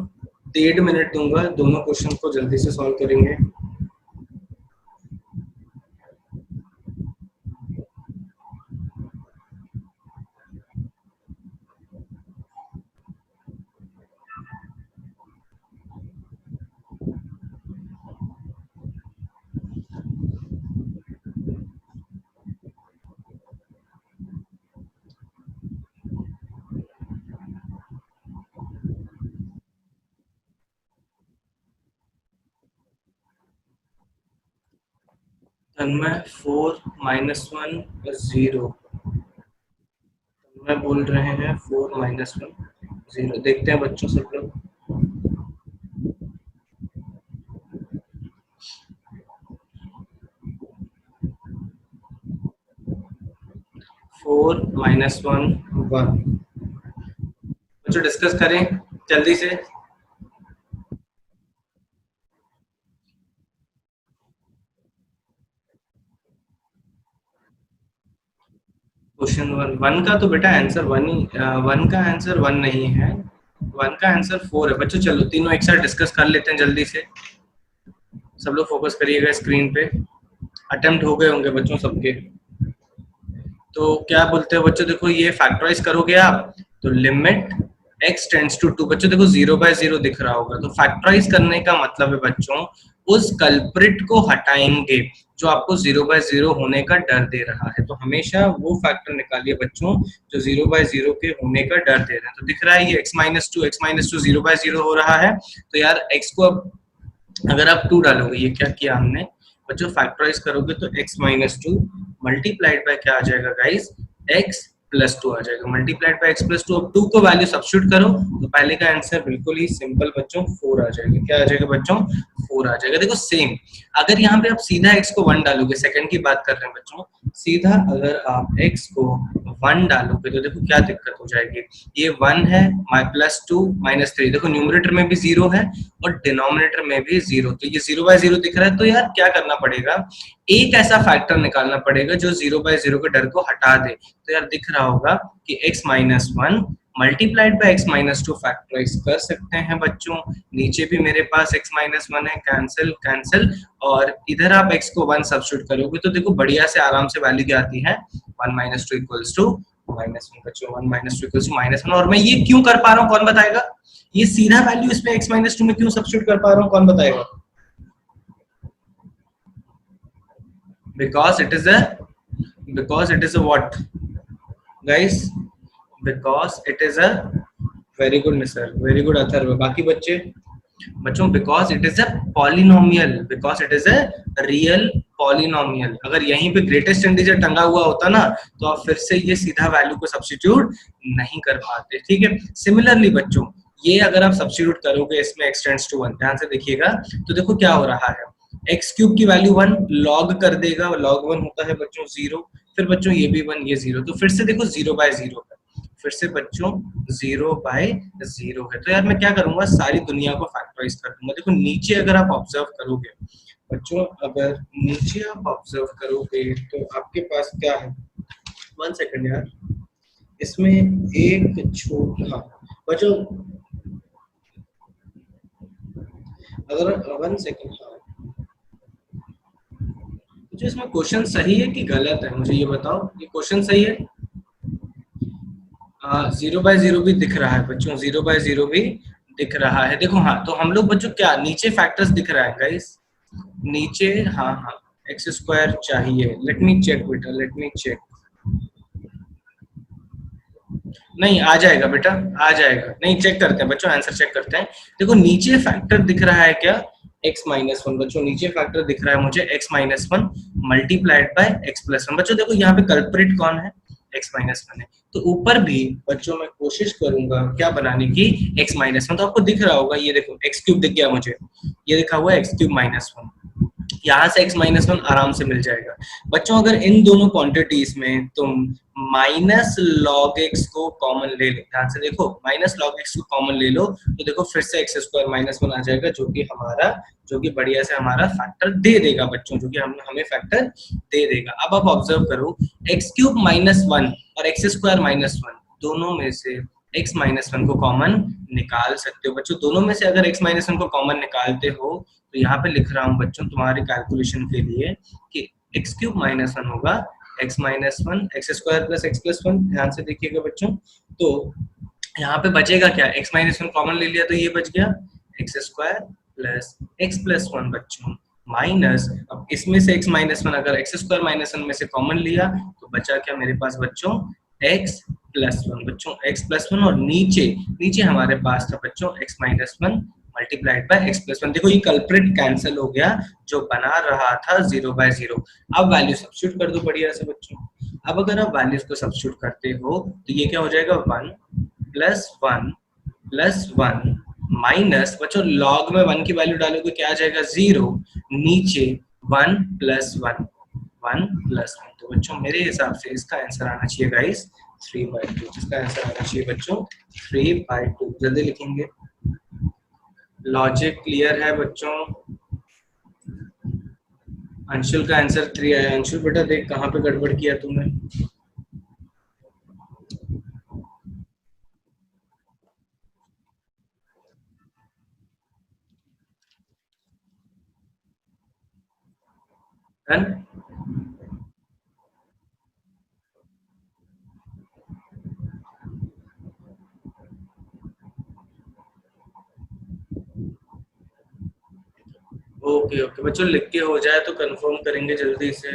1.5 मिनट दूंगा, दोनों क्वेश्चन को जल्दी से सॉल्व करेंगे। तन्मय 4 माइनस 1 0, तन्मय बोल रहे हैं 4 माइनस 1 0। देखते हैं बच्चों सब लोग। 4 माइनस 1 1। बच्चों डिस्कस करें जल्दी से। क्वेश्चन 1 का तो बेटा आंसर 1 ही, 1 का आंसर 1 नहीं है, 1 का आंसर 4 है बच्चों। चलो तीनों एक साथ डिस्कस कर लेते हैं जल्दी से। सब लोग फोकस करिएगा स्क्रीन पे। अटेम्प्ट हो गए होंगे बच्चों सबके। तो क्या बोलते हैं बच्चों, देखो ये फैक्टराइज करोगे आप तो लिमिट x टेंड्स टू 2, बच्चों देखो 0 बाय 0 दिख रहा होगा। तो फैक्टराइज करने का मतलब है बच्चों उस कल्प्रिट को हटाएंगे जो आपको 0 बाय 0 होने का डर दे रहा है। तो हमेशा वो फैक्टर निकालिए बच्चों जो 0 बाय 0 के होने का डर दे रहे हैं। तो दिख रहा है ये x माइनस 2 0 बाय 0 हो रहा है। तो यार x को अब अगर आप 2 डालोगे, ये क्या किया हमने बच्चों, फैक्टराइज करोगे तो x माइनस 2 मल्टीप्लाइड बाय क्या आ जाएगा गाइस, x प्लस 2 आ जाएगा। मल्टीप्लाइड बाय x प्लस 2, अब 2 को वैल्यू सब्स्टिट्यूट करो तो पहले का आंसर बिल्कुल ही सिंपल बच्चों 4 आ जाएगा। क्या आ जाएगा बच्चों, 4 आ जाएगा। देखो सेम, अगर यहाँ पे आप सीधा x को 1 डालोगे, सेकंड की बात कर रहे हैं बच्चों, सीधा अगर आप x को 1 डालोगे तो देखो क्या दिक्कत हो जाएगी। ये 1 है, प्लस 2 माइनस 3, देखो न्यूमरेटर में भी 0 है और डिनोमिनेटर में भी 0। तो ये 0 बाय 0 दिख रहा है। तो यार क्या करना पड़ेगा, एक ऐसा फैक्टर निकालना पड़ेगा जो 0 बाय 0 के डर को हटा दे। तो यार दिख रहा होगा कि x minus 1 multiplied by x minus 2 factorise कर सकते हैं बच्चों। नीचे भी मेरे पास x माइनस 1 है, कैंसिल कैंसिल, और इधर आप x को 1 सब्स्टिट्यूट करोगे तो देखो बढ़िया से आराम से वैल्यू क्या आती है, 1 माइनस 2 इक्वल्स टू माइनस 1 बच्चों, 1 माइनस 2 इक्वल्स टू माइनस 1। और मैं ये क्यों कर पा रहा हूँ कौन बताएगा, ये सीधा वैल्यू इसमें x माइनस 2 में क्यों सब्स्टिट्यूट कर पा रहा हूँ कौन बताएगा। because it is a what guys, because it is a very good Nisar, very good Atharva. बाकी बच्चे बच्चों because it is a polynomial, because it is a real polynomial. अगर यहीं पे ग्रेटेस्ट इंटीजर टंगा हुआ होता ना तो आप फिर से ये सीधा वैल्यू को सब्स्टिट्यूट नहीं कर पाते, ठीक है। सिमिलरली बच्चों ये अगर आप सब्स्टिट्यूट करोगे इसमें x टेंड्स टू 1, ध्यान से देखिएगा, तो देखो क्या हो रहा है, एक्स क्यूब की वैल्यू 1 लॉग कर देगा, लॉग 1 होता है बच्चों 0, फिर बच्चों ये भी 1 ये 0, तो फिर से देखो 0 बाय 0 है, फिर से बच्चों 0 बाय 0 है। तो यार मैं क्या करूंगा, सारी दुनिया को फैक्टराइज कर दूंगा। देखो नीचे अगर आप ऑब्जर्व करोगे बच्चों, अगर नीचे आप ऑब्जर्व करोगे तो आपके पास क्या है, 1 सेकंड यार, इसमें एक छोटा बच्चों, अगर 1 सेकंड, मुझे इसमें क्वेश्चन सही है कि गलत है, मुझे ये बताओ, ये क्वेश्चन सही है? 0 बाय 0 भी दिख रहा है बच्चों, 0 बाय 0 भी दिख रहा है। देखो हाँ, तो हम लोग बच्चों क्या नीचे फैक्टर्स दिख रहा है गाइस, नीचे, हाँ हाँ, एक्स स्क्वायर चाहिए, लेट मी चेक बेटा, लेट मी चेक, नहीं आ जाएगा बेटा, आ जाएगा, नहीं चेक करते हैं बच्चों, आंसर चेक करते हैं। देखो नीचे फैक्टर दिख रहा है क्या, x-1 बच्चों, नीचे फैक्टर दिख रहा है मुझे x-1 मल्टीप्लाइड बाय x+1। बच्चों देखो यहाँ पे कल्प्रिट कौन है, x-1 है, तो ऊपर भी बच्चों मैं कोशिश करूंगा क्या बनाने की, x-1, तो आपको दिख रहा होगा, ये देखो x क्यूब दिख गया मुझे, ये लिखा हुआ है x³ -1, यहाँ से x-1 आराम से मिल जाएगा। बच्चों अगर इन दोनों क्वांटिटीज में तुम माइनस लॉग एक्स को कॉमन ले लो, ध्यान से देखो, माइनस लॉग एक्स को कॉमन ले लो, तो देखो फिर से x² -1 आ जाएगा, जो कि हमारा, जो कि बढ़िया से हमारा फैक्टर दे देगा बच्चों, जो कि हमें फैक्टर दे देगा। अब आप ऑब्जर्व करो, x³ -1 और x² -1 दोनों में से x-1 को कॉमन निकाल सकते हो बच्चों, दोनों में से अगर x-1 को कॉमन निकालते हो तो यहाँ पे लिख रहा हूँ बच्चों तुम्हारी कैलकुलेशन के लिए कि x³ -1 होगा x-1 x² + x+1, ध्यान से देखिएगा बच्चों, तो यहाँ पे बचेगा क्या, x-1 कॉमन ले लिया तो ये बच गया x² + x+1 बच्चों, माइनस, अब इसमें से x-1 अगर x² -1 में से कॉमन लिया तो बचा क्या मेरे पास बच्चों, x+1 बच्चों, x+1, और नीचे नीचे हमारे पास था बच्चों x-1 मल्टीप्लाइड बाय x+1। देखो ये कल्प्रिट कैंसिल हो गया जो बना रहा था 0 बाय 0। अब वैल्यू सब्स्टिट्यूट कर दो बढ़िया से बच्चों। अब अगर आप वैल्यूज को सब्स्टिट्यूट करते हो तो ये क्या हो जाएगा, 1 + 1 + 1 माइनस बच्चों लॉग में 1 की वैल्यू डालोगे क्या आ जाएगा, 0, नीचे 1 + 1 तो बच्चों मेरे हिसाब से इसका आंसर आना चाहिए गाइस 3/2, इसका आंसर आना चाहिए बच्चों 3/2, जल्दी लिखेंगे। लॉजिक क्लियर है बच्चों? अंशुल का आंसर 3 आया। अंशुल बेटा देख कहाँ पे गड़बड़ किया तुमने। डन। ओके ओके बच्चों, लिख के हो जाए तो कंफर्म करेंगे जल्दी से।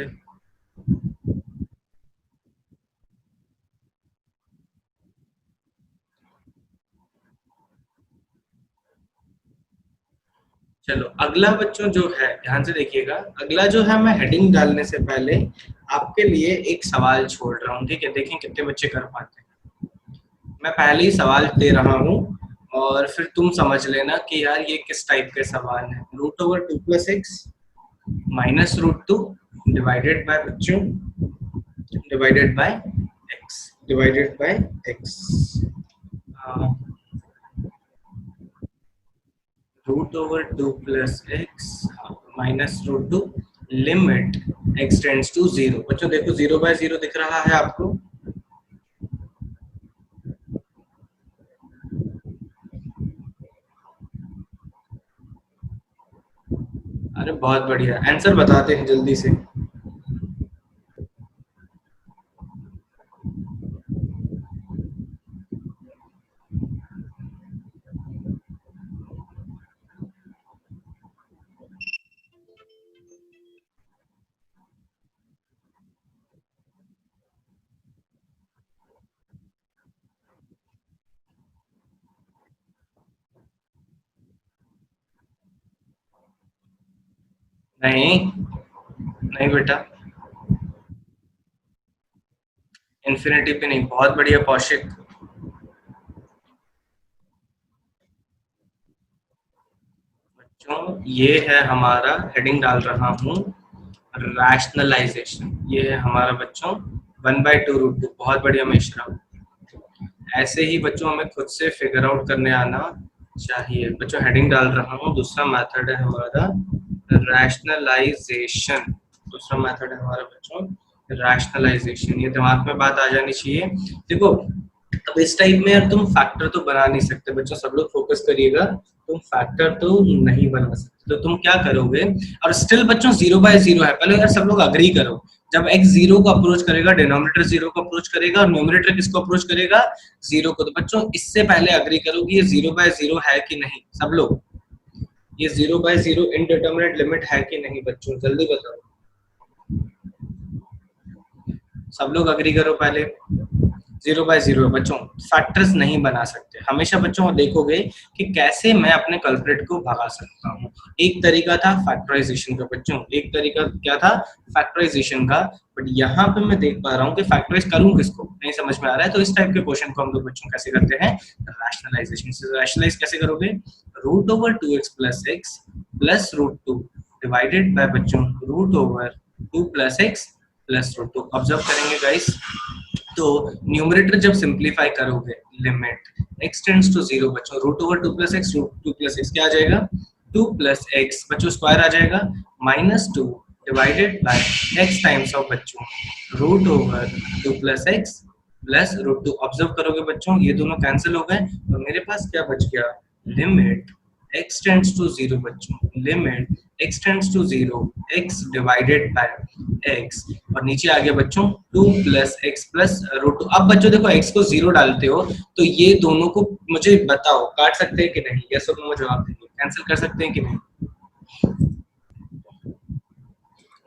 चलो अगला बच्चों जो है ध्यान से देखिएगा, अगला जो है मैं हेडिंग डालने से पहले आपके लिए एक सवाल छोड़ रहा हूँ, ठीक है, देखें कितने बच्चे कर पाते हैं। मैं पहले ही सवाल दे रहा हूँ और फिर तुम समझ लेना कि यार ये किस टाइप के सवाल है। √2 + x -√2 डिवाइडेड बाय बच्चों, divided by x, divided by x, √2 + x -√2 limit x tends to 0। बच्चों देखो 0/0 दिख रहा है आपको, अरे बहुत बढ़िया, आंसर बताते हैं जल्दी से। नहीं, नहीं बेटा, इन्फिनिटी पे नहीं। बहुत बढ़िया कौशिक। बच्चों ये है हमारा, हेडिंग डाल रहा हूँ, रैशनलाइजेशन। ये है हमारा बच्चों 1/2√2। बहुत बढ़िया मिश्रा। ऐसे ही बच्चों हमें खुद से फिगर आउट करने आना चाहिए। बच्चों हेडिंग डाल रहा हूँ, दूसरा मेथड है हमारा रैशनलाइजेशन। दूसरा मेथड है हमारा बच्चों रैशनलाइजेशन। ये दिमाग में बात आ जानी चाहिए। देखो, अब इस टाइप में यार तुम फैक्टर तो बना नहीं सकते बच्चों, सब लोग फोकस करिएगा। तुम फैक्टर तो नहीं बना सकते, तो तुम क्या करोगे? और स्टिल बच्चों 0/0 है। पहले यार सब लोग अग्री करो, जब x जीरो को अप्रोच करेगा, डिनोमिनेटर जीरो को अप्रोच करेगा, और न्यूमरेटर किसको अप्रोच करेगा? जीरो को। तो बच्चों इससे पहले अग्री करो कि ये 0/0 है कि नहीं। सब लोग, ये 0/0 इनडिटरमिनेट लिमिट है कि नहीं बच्चों, जल्दी बताओ। सब लोग अग्री करो पहले। 0/0 बच्चों, फैक्टर्स नहीं बना सकते। हमेशा बच्चों देखोगे कि कैसे मैं अपने कल्प्रिट को भगा सकता हूँ। एक तरीका था फैक्टराइजेशन का बच्चों, एक तरीका क्या था? फैक्टराइजेशन का। बट यहाँ पे मैं देख पा रहा हूँ कि फैक्टराइज करूँ किसको, नहीं समझ में आ रहा है। तो इस टाइप के क्वेश्चन को हम लोग बच्चों कैसे करते हैं? रैशनलाइजेशन से। रैशनलाइज कैसे करोगे? √2x+x+√2 डिवाइडेड बाय बच्चों √2+x+√2। ऑब्जर्व करेंगे गाइस, तो न्यूमरेटर जब सिंप्लीफाई करोगे, लिमिट x टेंड्स टू 0 बच्चों, √2+x √2+x क्या आ जाएगा? 2+x बच्चों, स्क्वायर आ जाएगा, -2 divided by x times of बच्चों √2+x +√2। ऑब्जर्व करोगे बच्चों, ये दोनों कैंसिल हो गए, और मेरे पास क्या बच गया? लिमिट x टेंड्स टू 0 बच्चों, limit x tends to 0 x divided by x, और नीचे आ गया बच्चों 2+x+√2। अब बच्चों देखो, x को 0 डालते हो तो ये दोनों को मुझे बताओ काट सकते हैं कि नहीं? यस और नो में जवाब देंगे, कैंसिल कर सकते हैं कि नहीं?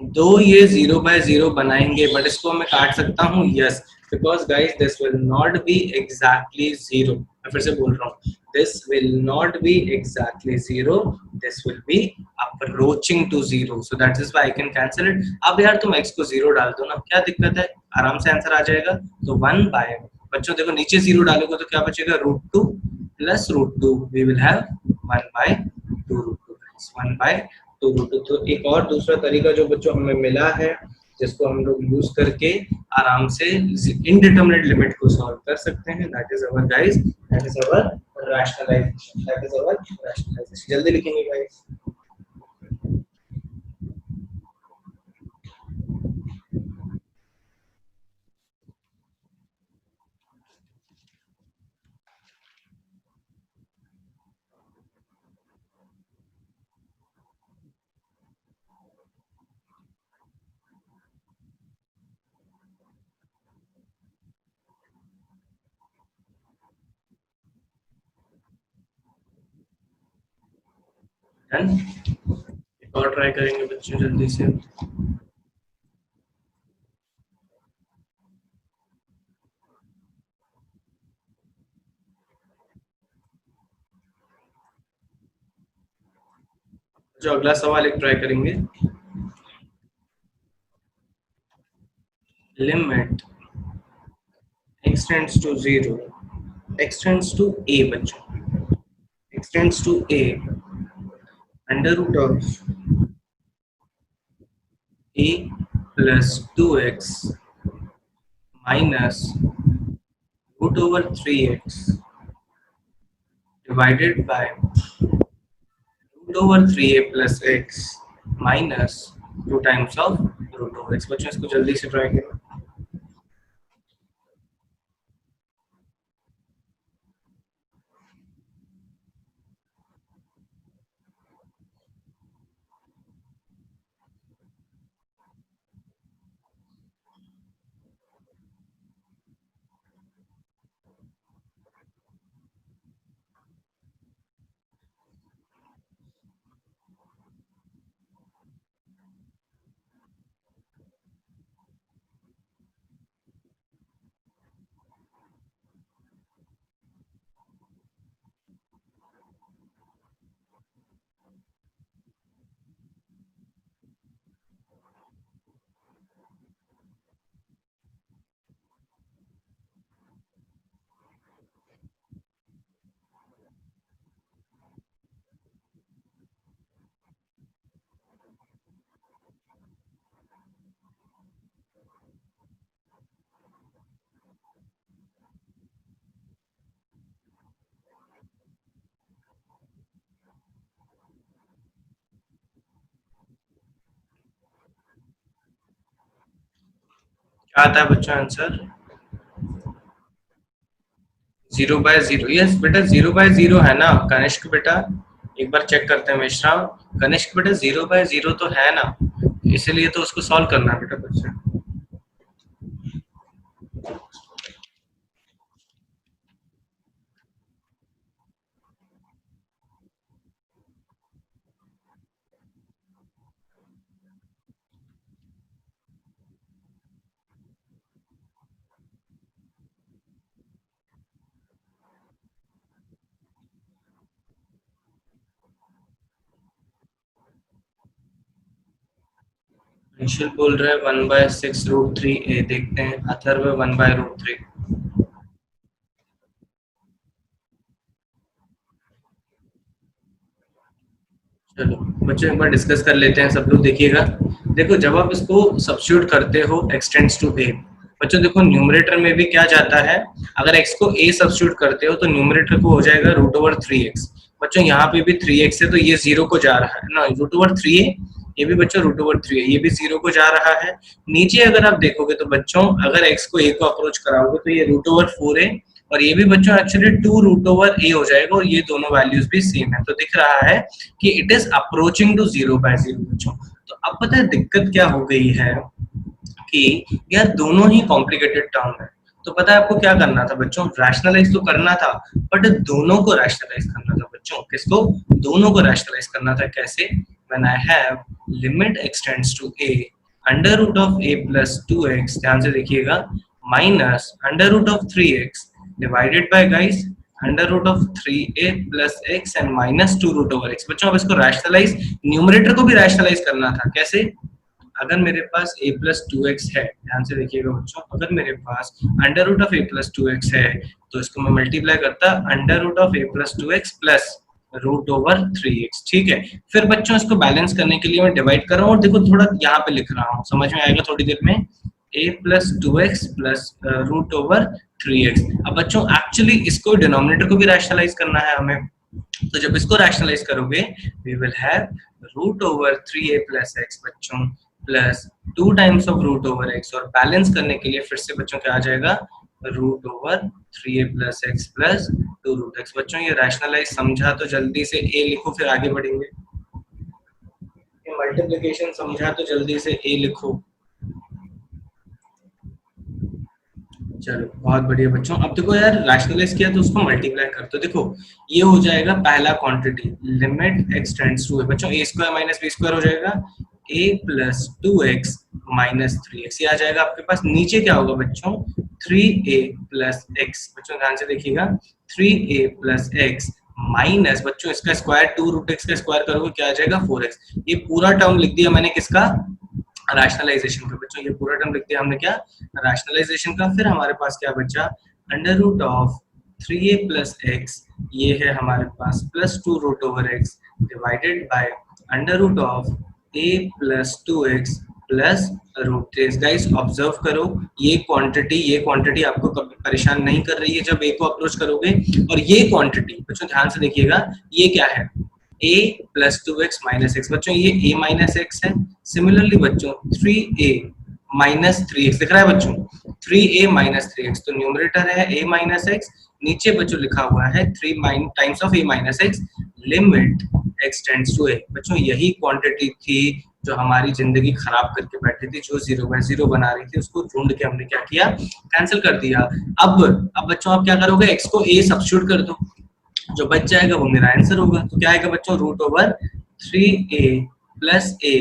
दो ये 0/0 बनाएंगे, बट इसको मैं काट सकता हूँ, yes. Because guys this will not be exactly 0। मैं फिर से बोल रहा हूँ, this will not be exactly 0, this will be approaching to 0, so that is why I can cancel it. अब यार तुम x को 0 डाल दो ना, क्या दिक्कत है? आराम से आंसर आ जाएगा। तो 1 बाय, बच्चों देखो नीचे 0 डालोगे तो क्या बचेगा? √2+√2, वी विल हैव 1/2√2, 1/2√2। तो एक और दूसरा तरीका जो बच्चों हमें मिला है, जिसको हम लोग यूज करके आराम से इनडिटरमिनेट लिमिट को सॉल्व कर सकते हैं, that is our guys, that is our rationalisation, that is our rationalisation. जल्दी लिखेंगे गाइस। डन। एक और ट्राई करेंगे बच्चों जल्दी से। जो अगला सवाल एक ट्राई करेंगे, limit x tends to 0, x tends to a बच्चों, x tends to a under root of a plus 2x minus √3x divided by √3a plus x minus 2 times of √x। बच्चों इसको जल्दी से ट्राई करो। क्या आता है बच्चों आंसर? 0/0। यस बेटा 0/0 है ना कनिष्क बेटा, एक बार चेक करते हैं मिश्रा। कनिष्क बेटा 0/0 तो है ना, इसीलिए तो उसको सॉल्व करना है बेटा बच्चे। निश्चल बोल रहे हैं 1/6√3a, देखते हैं अथर्व 1/√3। चलो बच्चों एक बार डिस्कस कर लेते हैं, सब लोग देखिएगा। देखो जब आप इसको सब्स्टिट्यूट करते हो x टेंड्स टू a, बच्चों देखो न्यूमरेटर में भी क्या जाता है, अगर x को a सब्स्टिट्यूट करते हो तो न्यूमरेटर को हो जाएगा √3x। बच्चों यहाँ पे भी 3x है तो ये 0 को जा रहा है ना, √3a, ये भी बच्चों √3 है, ये भी 0 को जा रहा है। नीचे अगर आप देखोगे तो बच्चों अगर x को a को अप्रोच कराओगे तो ये √4a, और ये भी बच्चों एक्चुअली 2√a हो जाएगा, और ये दोनों वैल्यूज भी सेम है, तो दिख रहा है कि इट इज अप्रोचिंग टू 0/0 बच्चों। तो अब पता है दिक्कत क्या हो गई है कि यार दोनों ही कॉम्प्लिकेटेड टर्म है, तो पता है आपको क्या करना था बच्चों, रैशनलाइज तो करना था, बट दोनों को रैशनलाइज करना था बच्चों। किसको? दोनों को रैशनलाइज करना था। कैसे? When I have limit x tends to a √a + 2x, ध्यान से देखिएगा, minus √3x divided by guys √3a + x and minus 2√x। बच्चों अब इसको रैशनलाइज, न्यूमरेटर को भी रैशनलाइज करना था। कैसे? अगर मेरे पास a + 2x है, ध्यान से देखिएगा बच्चों, अगर मेरे पास √a + 2x है तो इसको मैं मल्टीप्लाई करता √a + 2x प्लस √3x, ठीक है। फिर बच्चों इसको बैलेंस करने के लिए मैं डिवाइड कर रहा हूँ, और देखो थोड़ा यहाँ पे लिख रहा हूँ, समझ में आएगा थोड़ी देर में। a + 2x plus √3x। अब बच्चों एक्चुअली इसको डिनोमिनेटर को भी रैशनलाइज करना है हमें, तो जब इसको रैशनलाइज करोगे we will have √3a + x बच्चों प्लस 2 टाइम्स ऑफ √x, और बैलेंस करने के लिए फिर से बच्चों क्या आ जाएगा, √3a + x प्लस 2√x। बच्चों ये रैशनलाइज समझा तो जल्दी से a लिखो, फिर आगे बढ़ेंगे। ये मल्टीप्लिकेशन समझा तो जल्दी से a लिखो। चलो बहुत बढ़िया बच्चों। अब देखो यार रैशनलाइज किया तो उसको मल्टीप्लाई कर, तो देखो ये हो जाएगा पहला quantity, limit x tends to बच्चों a² - b² हो जाएगा, a + 2x - 3x, ये आ जाएगा आपके पास। नीचे क्या होगा बच्चों, 3a + x, बच्चों ध्यान से देखिएगा, 3a + x माइनस बच्चों इसका स्क्वायर 2√x का स्क्वायर करोगे क्या आ जाएगा, 4x। ये पूरा टर्म लिख दिया मैंने किसका, रैशनलाइजेशन का। बच्चों ये पूरा टर्म लिख दिया हमने क्या, रैशनलाइजेशन का। फिर हमारे पास क्या बचा, √3a + x, ये है हमारे पास plus 2√x divided by √a + 2x plus √3। Guys observe करो, ये क्वांटिटी आपको कभी परेशान नहीं कर रही है जब a को अप्रोच करोगे, और ये क्वांटिटी बच्चों ध्यान से देखिएगा, ये क्या है, a + 2x - x, बच्चों ये a - x है। सिमिलरली बच्चों 3a - 3x दिख रहा है बच्चों, 3a - 3x, तो न्यूमरेटर है a - x, नीचे बच्चों लिखा हुआ है 3 times of a - x, limit x tends to a। बच्चों यही क्वांटिटी थी जो हमारी जिंदगी खराब करके बैठी थी, जो 0/0 बना रही थी, उसको ढूंढ के हमने क्या किया, कैंसिल कर दिया। अब बच्चों आप क्या करोगे, x को a सब्स्टिट्यूट कर दो, जो बच जाएगा वो मेरा आंसर होगा। तो क्या आएगा बच्चों, √3a + a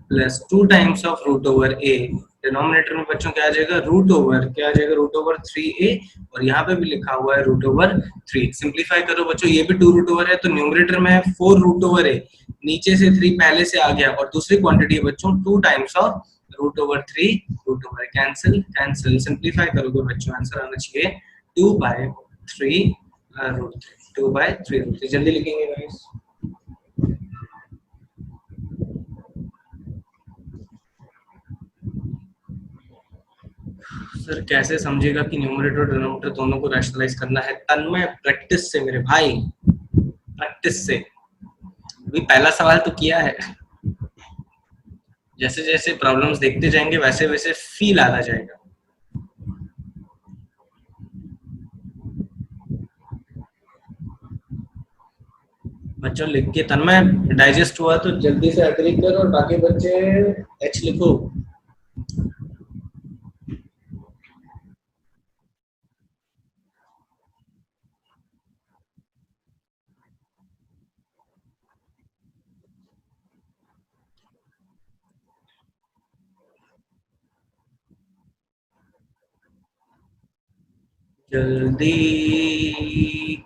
plus 2 times of √a, denominator में बच्चों क्या आ जाएगा, क्या आ जाएगा, √3a, और यहाँ पे भी लिखा हुआ है √3। सिंप्लीफाई करो बच्चों, ये भी 2 है, तो न्यूमरेटर में है 4 नीचे से 3 पहले से आ गया, और दूसरी क्वांटिटी है बच्चों 2 times of √3, cancel cancel, simplify करोगे बच्चों आंसर आना चाहिए 2/3 √3, 2/3 √3। जल्दी लिखेंगे गाइस। सर कैसे समझेगा कि न्यूमरेटर और डिनोमिनेटर दोनों को रैशनलाइज करना है, तन्मय प्रैक्टिस से मेरे भाई, प्रैक्टिस से। अभी पहला सवाल तो किया है, जैसे जैसे प्रॉब्लम्स देखते जाएंगे वैसे वैसे फील आता जाएगा। बच्चों लिख के तन्मय डाइजेस्ट हुआ तो जल्दी से एग्री कर, और बाकी बच्चे एच लिखो। जल्दी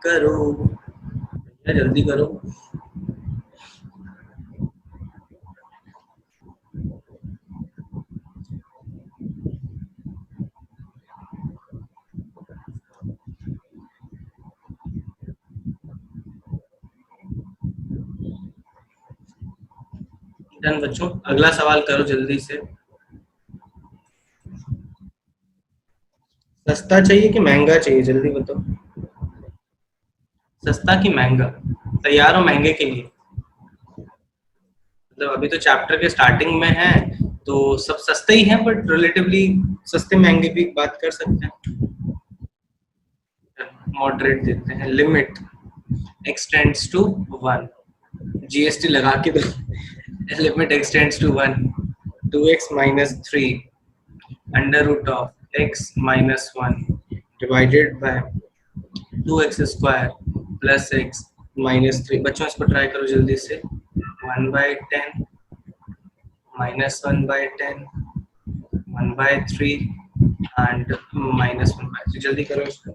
करो भैया, जल्दी करो। डन बच्चों, अगला सवाल करो जल्दी से। सस्ता चाहिए कि महंगा चाहिए, जल्दी बताओ। सस्ता कि महंगा? तैयार हो महंगे के लिए? मतलब अभी तो चैप्टर के स्टार्टिंग में है, तो सब सस्ते ही हैं, बट रिलेटिवली सस्ते महंगे भी बात कर सकते हैं। मॉडरेट देते हैं। लिमिट एक्सटेंड्स टू 1, जीएसटी लगा के दो। Limit x tends to 1, 2x minus 3 under root of x minus 1 divided by 2x square plus x minus 3। बच्चों इसको ट्राई करो जल्दी से। 1/10 -1/10 1/3 एंड -1/3। जल्दी करो इसको।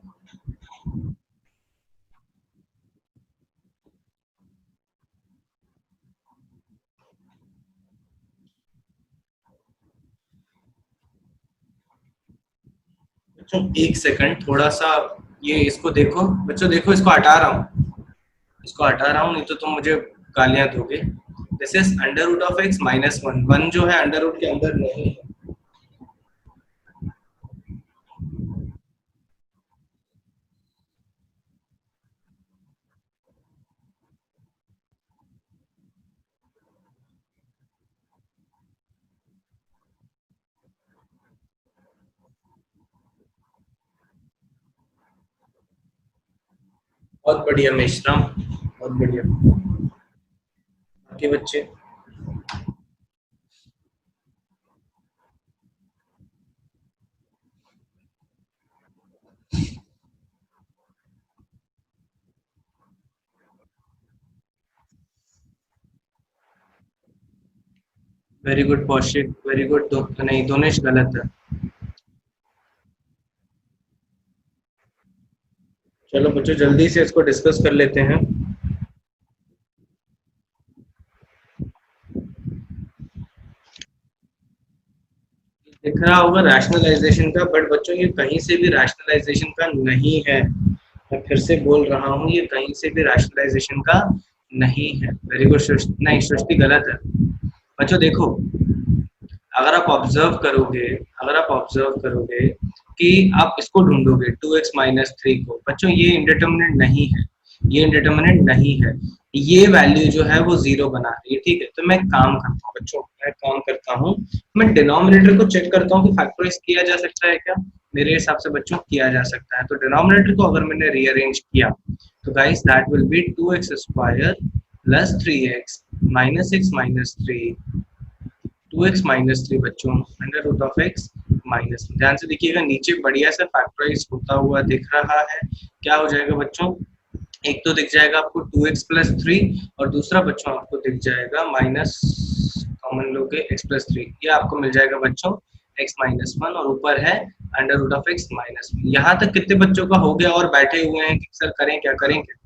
बच्चों एक सेकंड, थोड़ा सा ये इसको देखो। बच्चों देखो, इसको हटा रहा हूँ, इसको हटा रहा हूँ, नहीं तो तुम मुझे गालियां दोगे। This is under root of x -1। 1 जो है अंडर रूट के अंदर नहीं है। बहुत बढ़िया मेश्राम, बहुत बढ़िया। बाकी बच्चे very good Kaushik, very good. नहीं, दोनेश गलत है। चलो बच्चों जल्दी से इसको डिस्कस कर लेते हैं। दिख रहा होगा रैशनलाइजेशन का, बट बच्चों ये कहीं से भी रैशनलाइजेशन का नहीं है। मैं फिर से बोल रहा हूँ, ये कहीं से भी रैशनलाइजेशन का नहीं है। वेरी गुड सृष्टि। नहीं, सृष्टि गलत है। बच्चों देखो, अगर आप ऑब्जर्व करोगे, अगर आप ऑब्जर्व करोगे कि आप इसको ढूंढोगे 2x माइनस 3 को, बच्चों ये इंडिटर्मिनेंट नहीं है, ये इंडिटर्मिनेंट नहीं है। ये वैल्यू जो है वो जीरो बना रही है, ठीक है। तो मैं काम करता हूँ बच्चों, मैं काम करता हूँ, मैं डिनोमिनेटर को चेक करता हूँ कि फैक्टराइज किया जा सकता है क्या। मेरे हिसाब से बच्चों किया जा सकता है। तो डिनोमिनेटर को अगर मैंने रीअरेंज किया तो guys that will be 2x square plus 3x minus 6 minus 3 2x minus 3 बच्चों under root of x minus. ध्यान से देखिएगा, नीचे बढ़िया से फैक्टराइज होता हुआ दिख रहा है। क्या हो जाएगा बच्चों? एक तो दिख जाएगा आपको 2x प्लस 3, और दूसरा बच्चों आपको दिख जाएगा माइनस, कॉमन लोगे x प्लस 3, ये आपको मिल जाएगा बच्चों x माइनस 1, और ऊपर है under root of x minus 1। यहाँ तक कितने बच्चों का हो गया और बैठे हुए हैं कि सर करें क्या, करें क्या?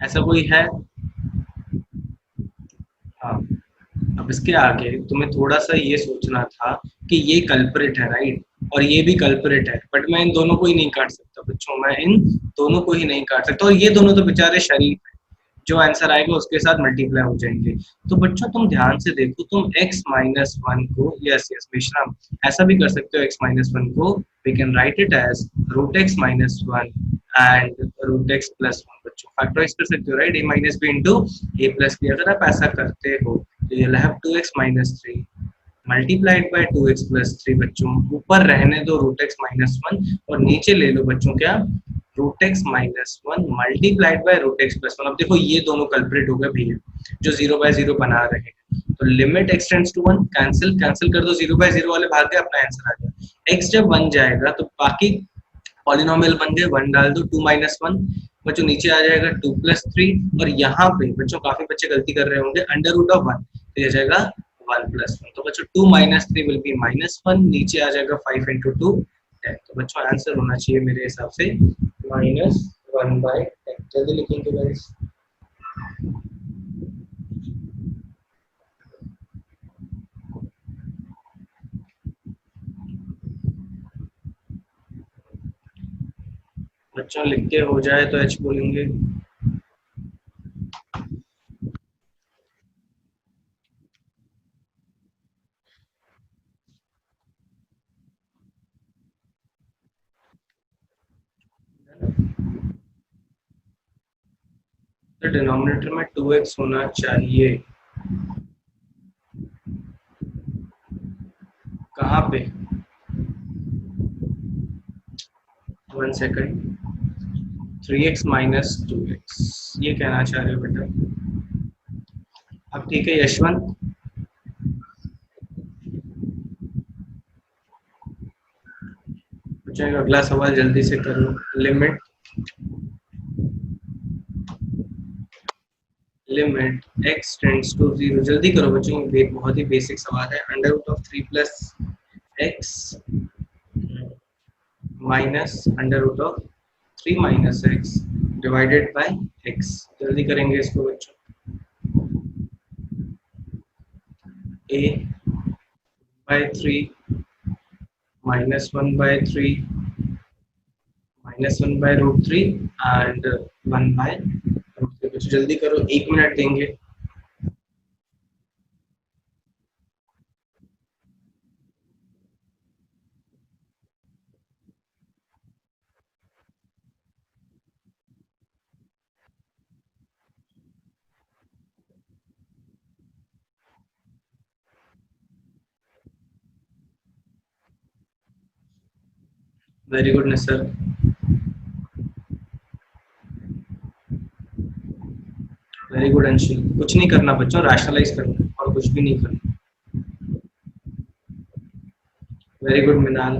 ऐसा कोई है? हाँ। अब इसके आगे तुम्हें थोड़ा सा ये सोचना था कि ये कल्परेट है, राइट, और ये भी कल्परेट है, बट मैं इन दोनों को ही नहीं काट सकता बच्चों, मैं इन दोनों को ही नहीं काट सकता। और ये दोनों तो बेचारे शरीफ है, जो आंसर आएगा उसके साथ मल्टीप्लाई हो जाएंगे। तो बच्चों तुम ध्यान से देखो, तुम x माइनस 1 को, यस यस विश्राम, ऐसा भी कर सकते हो। x माइनस 1 को we can write it as root x minus 1 and root x plus 1। बच्चों फैक्टराइज कर सकते हो, right, a minus b into a plus b. अगर आप ऐसा करते हो तो you'll have 2x minus 3 multiplied by 2x plus 3। बच्चों ऊपर रहने दो रूट x minus 1, और नीचे ले लो बच्चों क्या, root x minus one multiplied by root x plus one. अब देखो ये दोनों कल्प्रिट हो गए भैया जो 0/0 बना रहे हैं। तो limit x tends to one, cancel cancel कर दो, 0/0 वाले भाग गए, अपना आंसर आ गया। एक्स जब बन जाएगा तो बाकी पॉलिनोमियल बन गए, वन डाल दो, 2 माइनस वन बच्चों नीचे आ जाएगा 2 प्लस थ्री, और यहाँ पे बच्चों काफी बच्चे गलती कर रहे होंगे, अंडर रूट ऑफ वन तो ये जाएगा 1 प्लस वन। तो बच्चों 2 minus three will be minus one, नीचे आ जाएगा 5 इंटू टू 10। तो बच्चों आंसर होना चाहिए मेरे हिसाब से -1/10। जल्दी लिखेंगे गाइस। बच्चों लिख के हो जाए तो एच बोलेंगे। तो डिनोमिनेटर में 2x होना चाहिए, कहाँ पे? 1 सेकंड। 3x माइनस 2x, ये कहना चाह रहे हो बेटा? अब ठीक है यशवंत, बच्चों अगला सवाल जल्दी से करो। लिमिट x टेंड्स टू 0, जल्दी करो बच्चों, ये बहुत ही बेसिक सवाल है। Under root of 3 plus x minus under root of 3 minus x divided by x। जल्दी करेंगे इसको बच्चों। a by 3 minus 1 by 3 minus 1 by root 3 and 1 by root 3। बच्चों जल्दी करो, 1 मिनट देंगे। Very good Nisar. Very good Anshil. कुछ नहीं करना बच्चों, रैशनलाइज करना और कुछ भी नहीं करना। वेरी गुड मिनाल।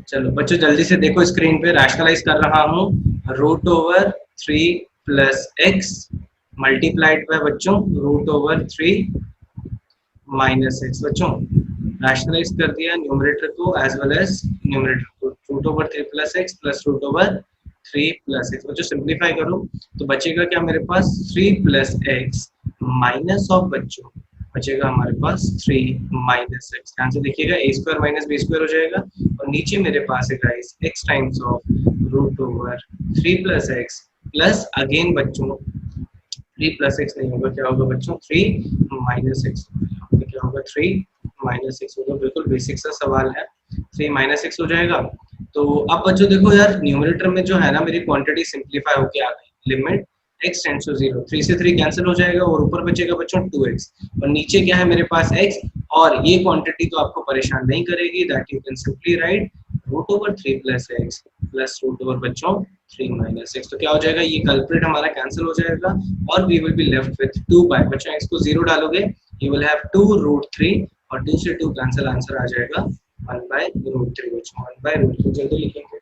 चलो बच्चों जल्दी से देखो स्क्रीन पे, रैशनलाइज कर रहा हूँ। Root over 3 plus x multiplied by बच्चों रूट ओवर 3 माइनस एक्स। बच्चों रैशनलाइज कर दिया न्यूमरेटर को एज वेल एज न्यूमरेटर को। Root over 3 plus x plus root over 3 plus x. बच्चों सिंप्लीफाई करो तो बचेगा क्या मेरे पास? 3 प्लस एक्स माइनस ऑफ बच्चों बचेगा हमारे पास 3 माइनस एक्स। ध्यान से देखिएगा, a square minus b square हो जाएगा, और नीचे मेरे पास है guys x times of root over 3 plus x plus again बच्चों 3 प्लस एक्स नहीं होगा, क्या होगा बच्चों? 3 माइनस एक्स। क्या होगा? 3 माइनस एक्स होगा। बिल्कुल बेसिक सा सवाल है, 3 माइनस एक्स हो जाएगा। तो अब बच्चों देखो यार, न्यूमरेटर में जो है ना मेरी क्वांटिटी सिंप्लीफाई होके आ गई। लिमिट x टेंड्स टू 0, 3 से 3 कैंसिल हो जाएगा और ऊपर बचेगा बच्चों 2x, और नीचे क्या है मेरे पास x, और ये क्वांटिटी तो आपको परेशान नहीं करेगी, that you can simply write root over 3 plus x plus root over बच्चों 3 माइनस एक्स। तो क्या हो जाएगा? ये कल्प्रिट हमारा कैंसिल हो जाएगा और we will be left with 2 by बच्चों x को 0 डालोगे यू विल हैव 2 रूट 3, और 2 से 2 कैंसिल, आंसर आ जाएगा 1 बाय रूट 3 बच्चों। 1 बाय रूट 3 जल्दी लिखेंगे।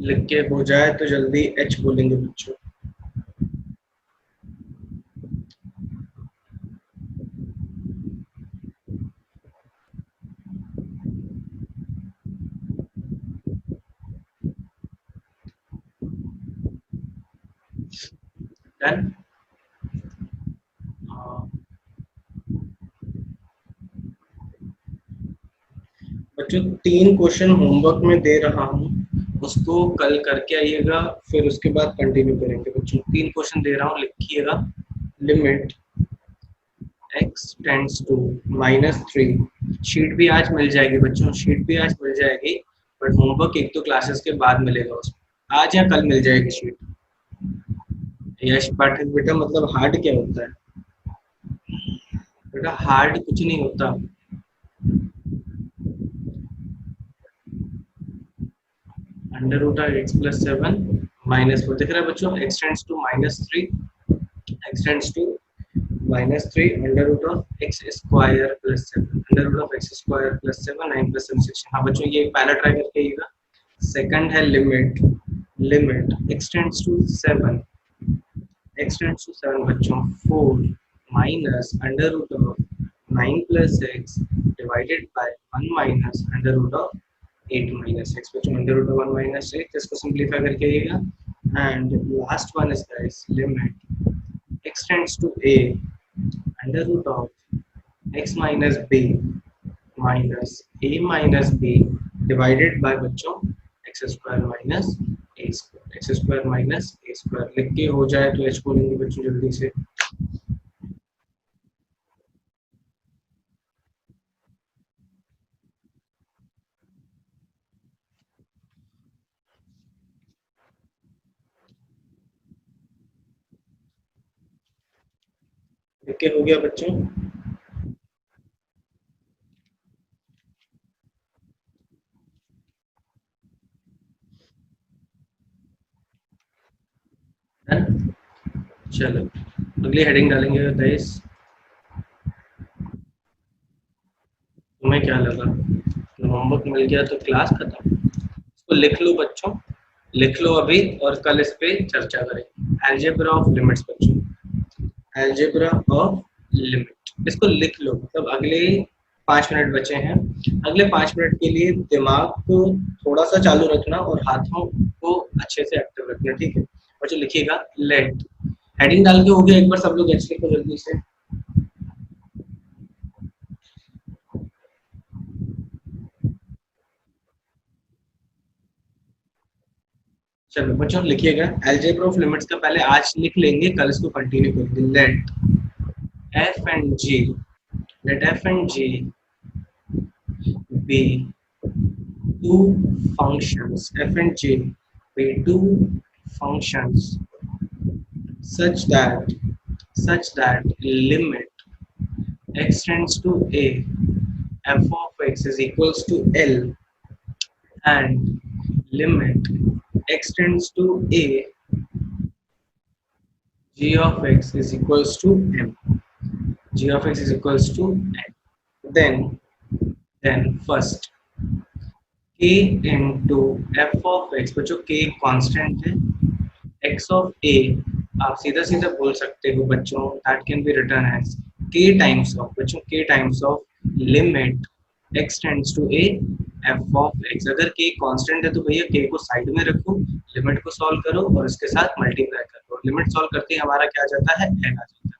लिख के हो जाए तो जल्दी h बोलेंगे बच्चों। डन। बच्चों 3 क्वेश्चन होमवर्क में दे रहा हूँ, उसको कल करके आइएगा, फिर उसके बाद कंटिन्यू करेंगे बच्चों। 3 क्वेश्चन दे रहा हूँ, लिखिएगा। Limit x tends to -3 sheet भी आज मिल जाएगी बच्चों, शीट भी आज मिल जाएगी, बट होमवर्क एक तो क्लासेस के बाद मिलेगा उसमें। आज या कल मिल जाएगी शीट। यश पाठक बेटा मतलब हार्ड क्या होता है बेटा? हार्ड कुछ नहीं होता। Under root of x plus 7 minus 4 दिख रहा है बच्चों, x tends to -3, x tends to -3 under root of x square plus 7, under root of x square plus 7, 9 plus 7 16। हाँ बच्चों ये पहला ट्राई करके आइएगा। सेकंड है limit, limit x tends to 7, x tends to 7 बच्चों 4 minus under root of 9 plus x divided by 1 minus under root of 8 minus x बच्चों, अंडर रूट ऑफ 1 माइनस 8, इसको सिंपलीफाई करके आइएगा। And last one is guys limit x tends to a under root of x minus b minus a minus b divided by बच्चों x square minus a square, x square minus a square लिख के हो जाए तो h को लेंगे बच्चों जल्दी से। लिख के हो गया बच्चों? चलो अगली हेडिंग डालेंगे गाइस। तुम्हें क्या लगा होमवर्क मिल गया तो क्लास खत्म? इसको लिख लो बच्चों, लिख लो अभी और कल इस पे चर्चा करेंगे। अलजेब्रा ऑफ लिमिट्स बच्चों, अलजेब्रा ऑफ लिमिट, इसको लिख लो। मतलब अगले 5 मिनट बचे हैं, अगले 5 मिनट के लिए दिमाग को थोड़ा सा चालू रखना और हाथों को अच्छे से एक्टिव रखना, ठीक है बच्चों? लिखिएगा लेट, हेडिंग डाल के हो गया एक बार सब लोग एच लिखो जल्दी से। चलो बच्चों लिखिएगा अलजेब्रा ऑफ लिमिट्स का पहले आज लिख लेंगे, कल इसको कंटिन्यू करेंगे। Let f and g, let f and g be two functions, f and g be two functions such that limit x tends to a f of x is equals to L and limit x tends to a g of x is equals to m, g of x is equals to m. Then first k into f of x, बच्चों k कांस्टेंट है, x of a आप सीधा सीधा बोल सकते हो बच्चों, that can be written as k times of, बच्चों k times of limit x tends to a f of x। अगर k कांस्टेंट है तो भैया k को साइड में रखो, लिमिट को सॉल्व करो और इसके साथ मल्टीप्लाई करो। लिमिट सॉल्व करते ही हमारा क्या आ जाता है? l आ जाता है।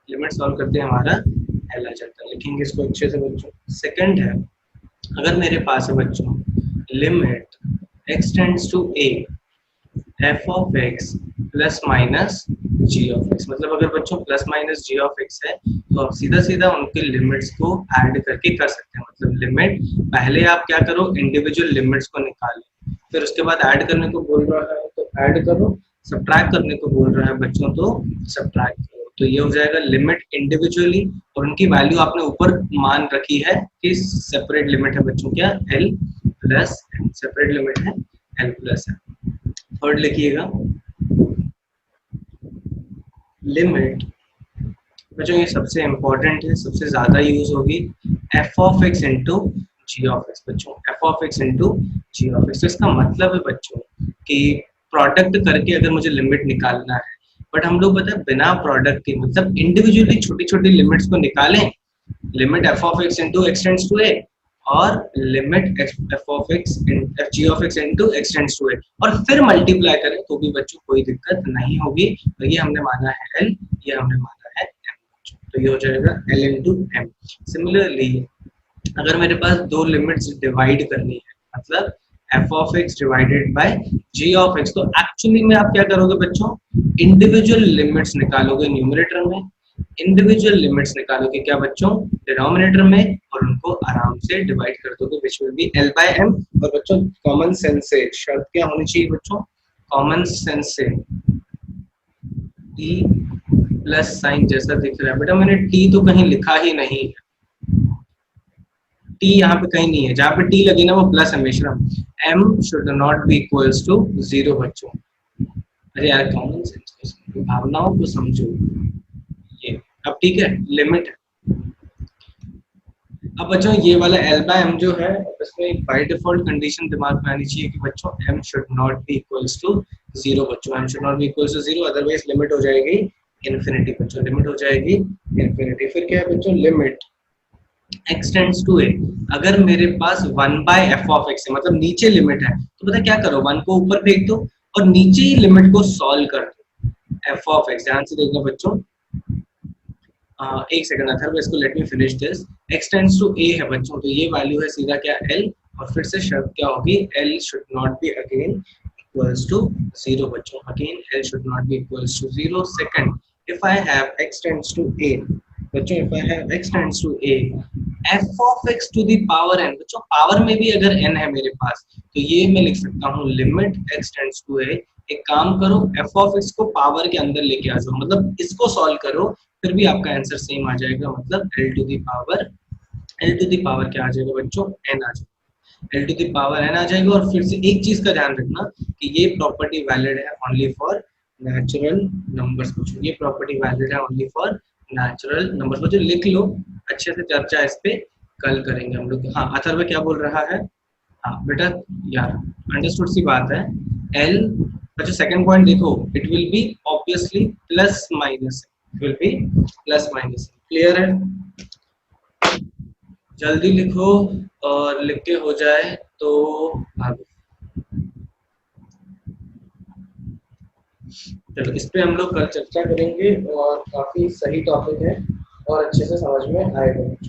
लिमिट सॉल्व करते ही हमारा l आ जाता है। लिखेंगे इसको अच्छे से बच्चों। सेकंड है, अगर मेरे पास है बच्चों limit x tends to a f of x plus minus g of x, मतलब अगर बच्चों plus minus g of x है तो आप सीधा सीधा उनके लिमिट्स को ऐड करके कर सकते हैं। मतलब लिमिट पहले आप क्या करो, इंडिविजुअल लिमिट्स को निकालो, फिर उसके बाद ऐड करने को बोल रहा है तो ऐड करो, सब्ट्रैक्ट करने को बोल रहा है बच्चों तो सब्ट्रैक्ट करो। तो ये हो जाएगा लिमिट इंडिविजुअली और उनकी वैल्यू आपने ऊपर मान रखी है कि सेपरेट लिमिट है बच्चों क्या? l plus m, separate limit है l प्लस m। थर्ड लिखिएगा लिमिट, बच्चों ये सबसे इंपॉर्टेंट है, सबसे ज्यादा यूज होगी, f of x into g of x। बच्चों f of x into g of x, तो इसका मतलब है बच्चों कि प्रोडक्ट करके अगर मुझे लिमिट निकालना है, बट हम लोग पता है बिना प्रोडक्ट के मतलब इंडिविजुअली छोटी छोटी लिमिट्स को निकालें, limit f of x into x tends to a और limit f of x g of x into x tends to a और फिर मल्टीप्लाई करें तो भी बच्चों कोई दिक्कत नहीं होगी। तो ये हमने माना है l, ये हमने माना है m, तो ये हो जाएगा l इंटू m। सिमिलरली अगर मेरे पास दो लिमिट्स डिवाइड करनी है, मतलब f of x divided bye g of x, तो एक्चुअली में आप क्या करोगे बच्चों, इंडिविजुअल लिमिट्स निकालोगे न्यूमरेटर में इंडिविजुअल लिमिट्स निकालो कि क्या बच्चों डिनोमिनेटर में, और उनको आराम से डिवाइड कर दोगे विच will B L by M। और बच्चों कॉमन सेंस से शर्त क्या होनी चाहिए बच्चों, कॉमन सेंस से t प्लस साइन जैसा दिख रहा है, बेटा मैंने t तो कहीं लिखा ही नहीं है, t यहाँ पे कहीं नहीं है, जहाँ पे t लगी ना वो प्लस हमेशा, m should not be equals to 0 बच्चों। अरे यार कॉमन सेंस को समझो, भावनाओं को समझो। ये अब ठीक है, लिमिट है। अब बच्चों ये वाला L by M जो है इसमें बाय डिफॉल्ट कंडीशन दिमाग में आनी चाहिए कि बच्चों M should not be equals to 0 बच्चों, M should not be equals to 0, otherwise limit हो जाएगी इन्फिनिटी बच्चों, लिमिट हो जाएगी इन्फिनिटी। फिर क्या है बच्चों, limit x tends to a, अगर मेरे पास 1 बाय f ऑफ x है, मतलब नीचे लिमिट है, तो पता क्या करो, 1 को ऊपर फेंक दो और नीचे ही लिमिट को सॉल्व कर दो f ऑफ x। ध्यान से देखना बच्चों, एक सेकंड अथर्व, इसको let me finish this. x tends to a है बच्चों, तो ये वैल्यू है सीधा क्या l, और फिर से शर्त क्या होगी, l should not be again equals to 0 बच्चों, again l should not be equals to 0। Second, if I have x tends to a बच्चों, if I have x tends to a, f of x to the power n बच्चों, पावर में भी अगर n है मेरे पास तो ये मैं लिख सकता हूँ limit x tends to a। एक काम करो, f of x को पावर के अंदर लेके आ जाओ, मतलब इसको सॉल्व करो, फिर भी आपका आंसर सेम आ जाएगा, मतलब l to the power, l to the power क्या आ जाएगा बच्चों, n आ जाएगा, l to the power n आ जाएगा। और फिर से एक चीज का ध्यान रखना कि ये प्रॉपर्टी वैलिड है ओनली फॉर नेचुरल नंबर्स बच्चों, ये प्रॉपर्टी वैलिड है ओनली फॉर नेचुरल नंबर्स बच्चों, लिख लो अच्छे से, चर्चा इस पे कल करेंगे हम लोग। हाँ अथर्व क्या बोल रहा है, हाँ बेटा यार अंडरस्टूड सी बात है, l अच्छा सेकंड पॉइंट देखो, it will B obviously plus minus, it will B plus minus, clear है, जल्दी लिखो और लिख के हो जाए तो भागो। चलो इस पे हम लोग कल चर्चा करेंगे, और काफी सही टॉपिक है और अच्छे से समझ में आएगा।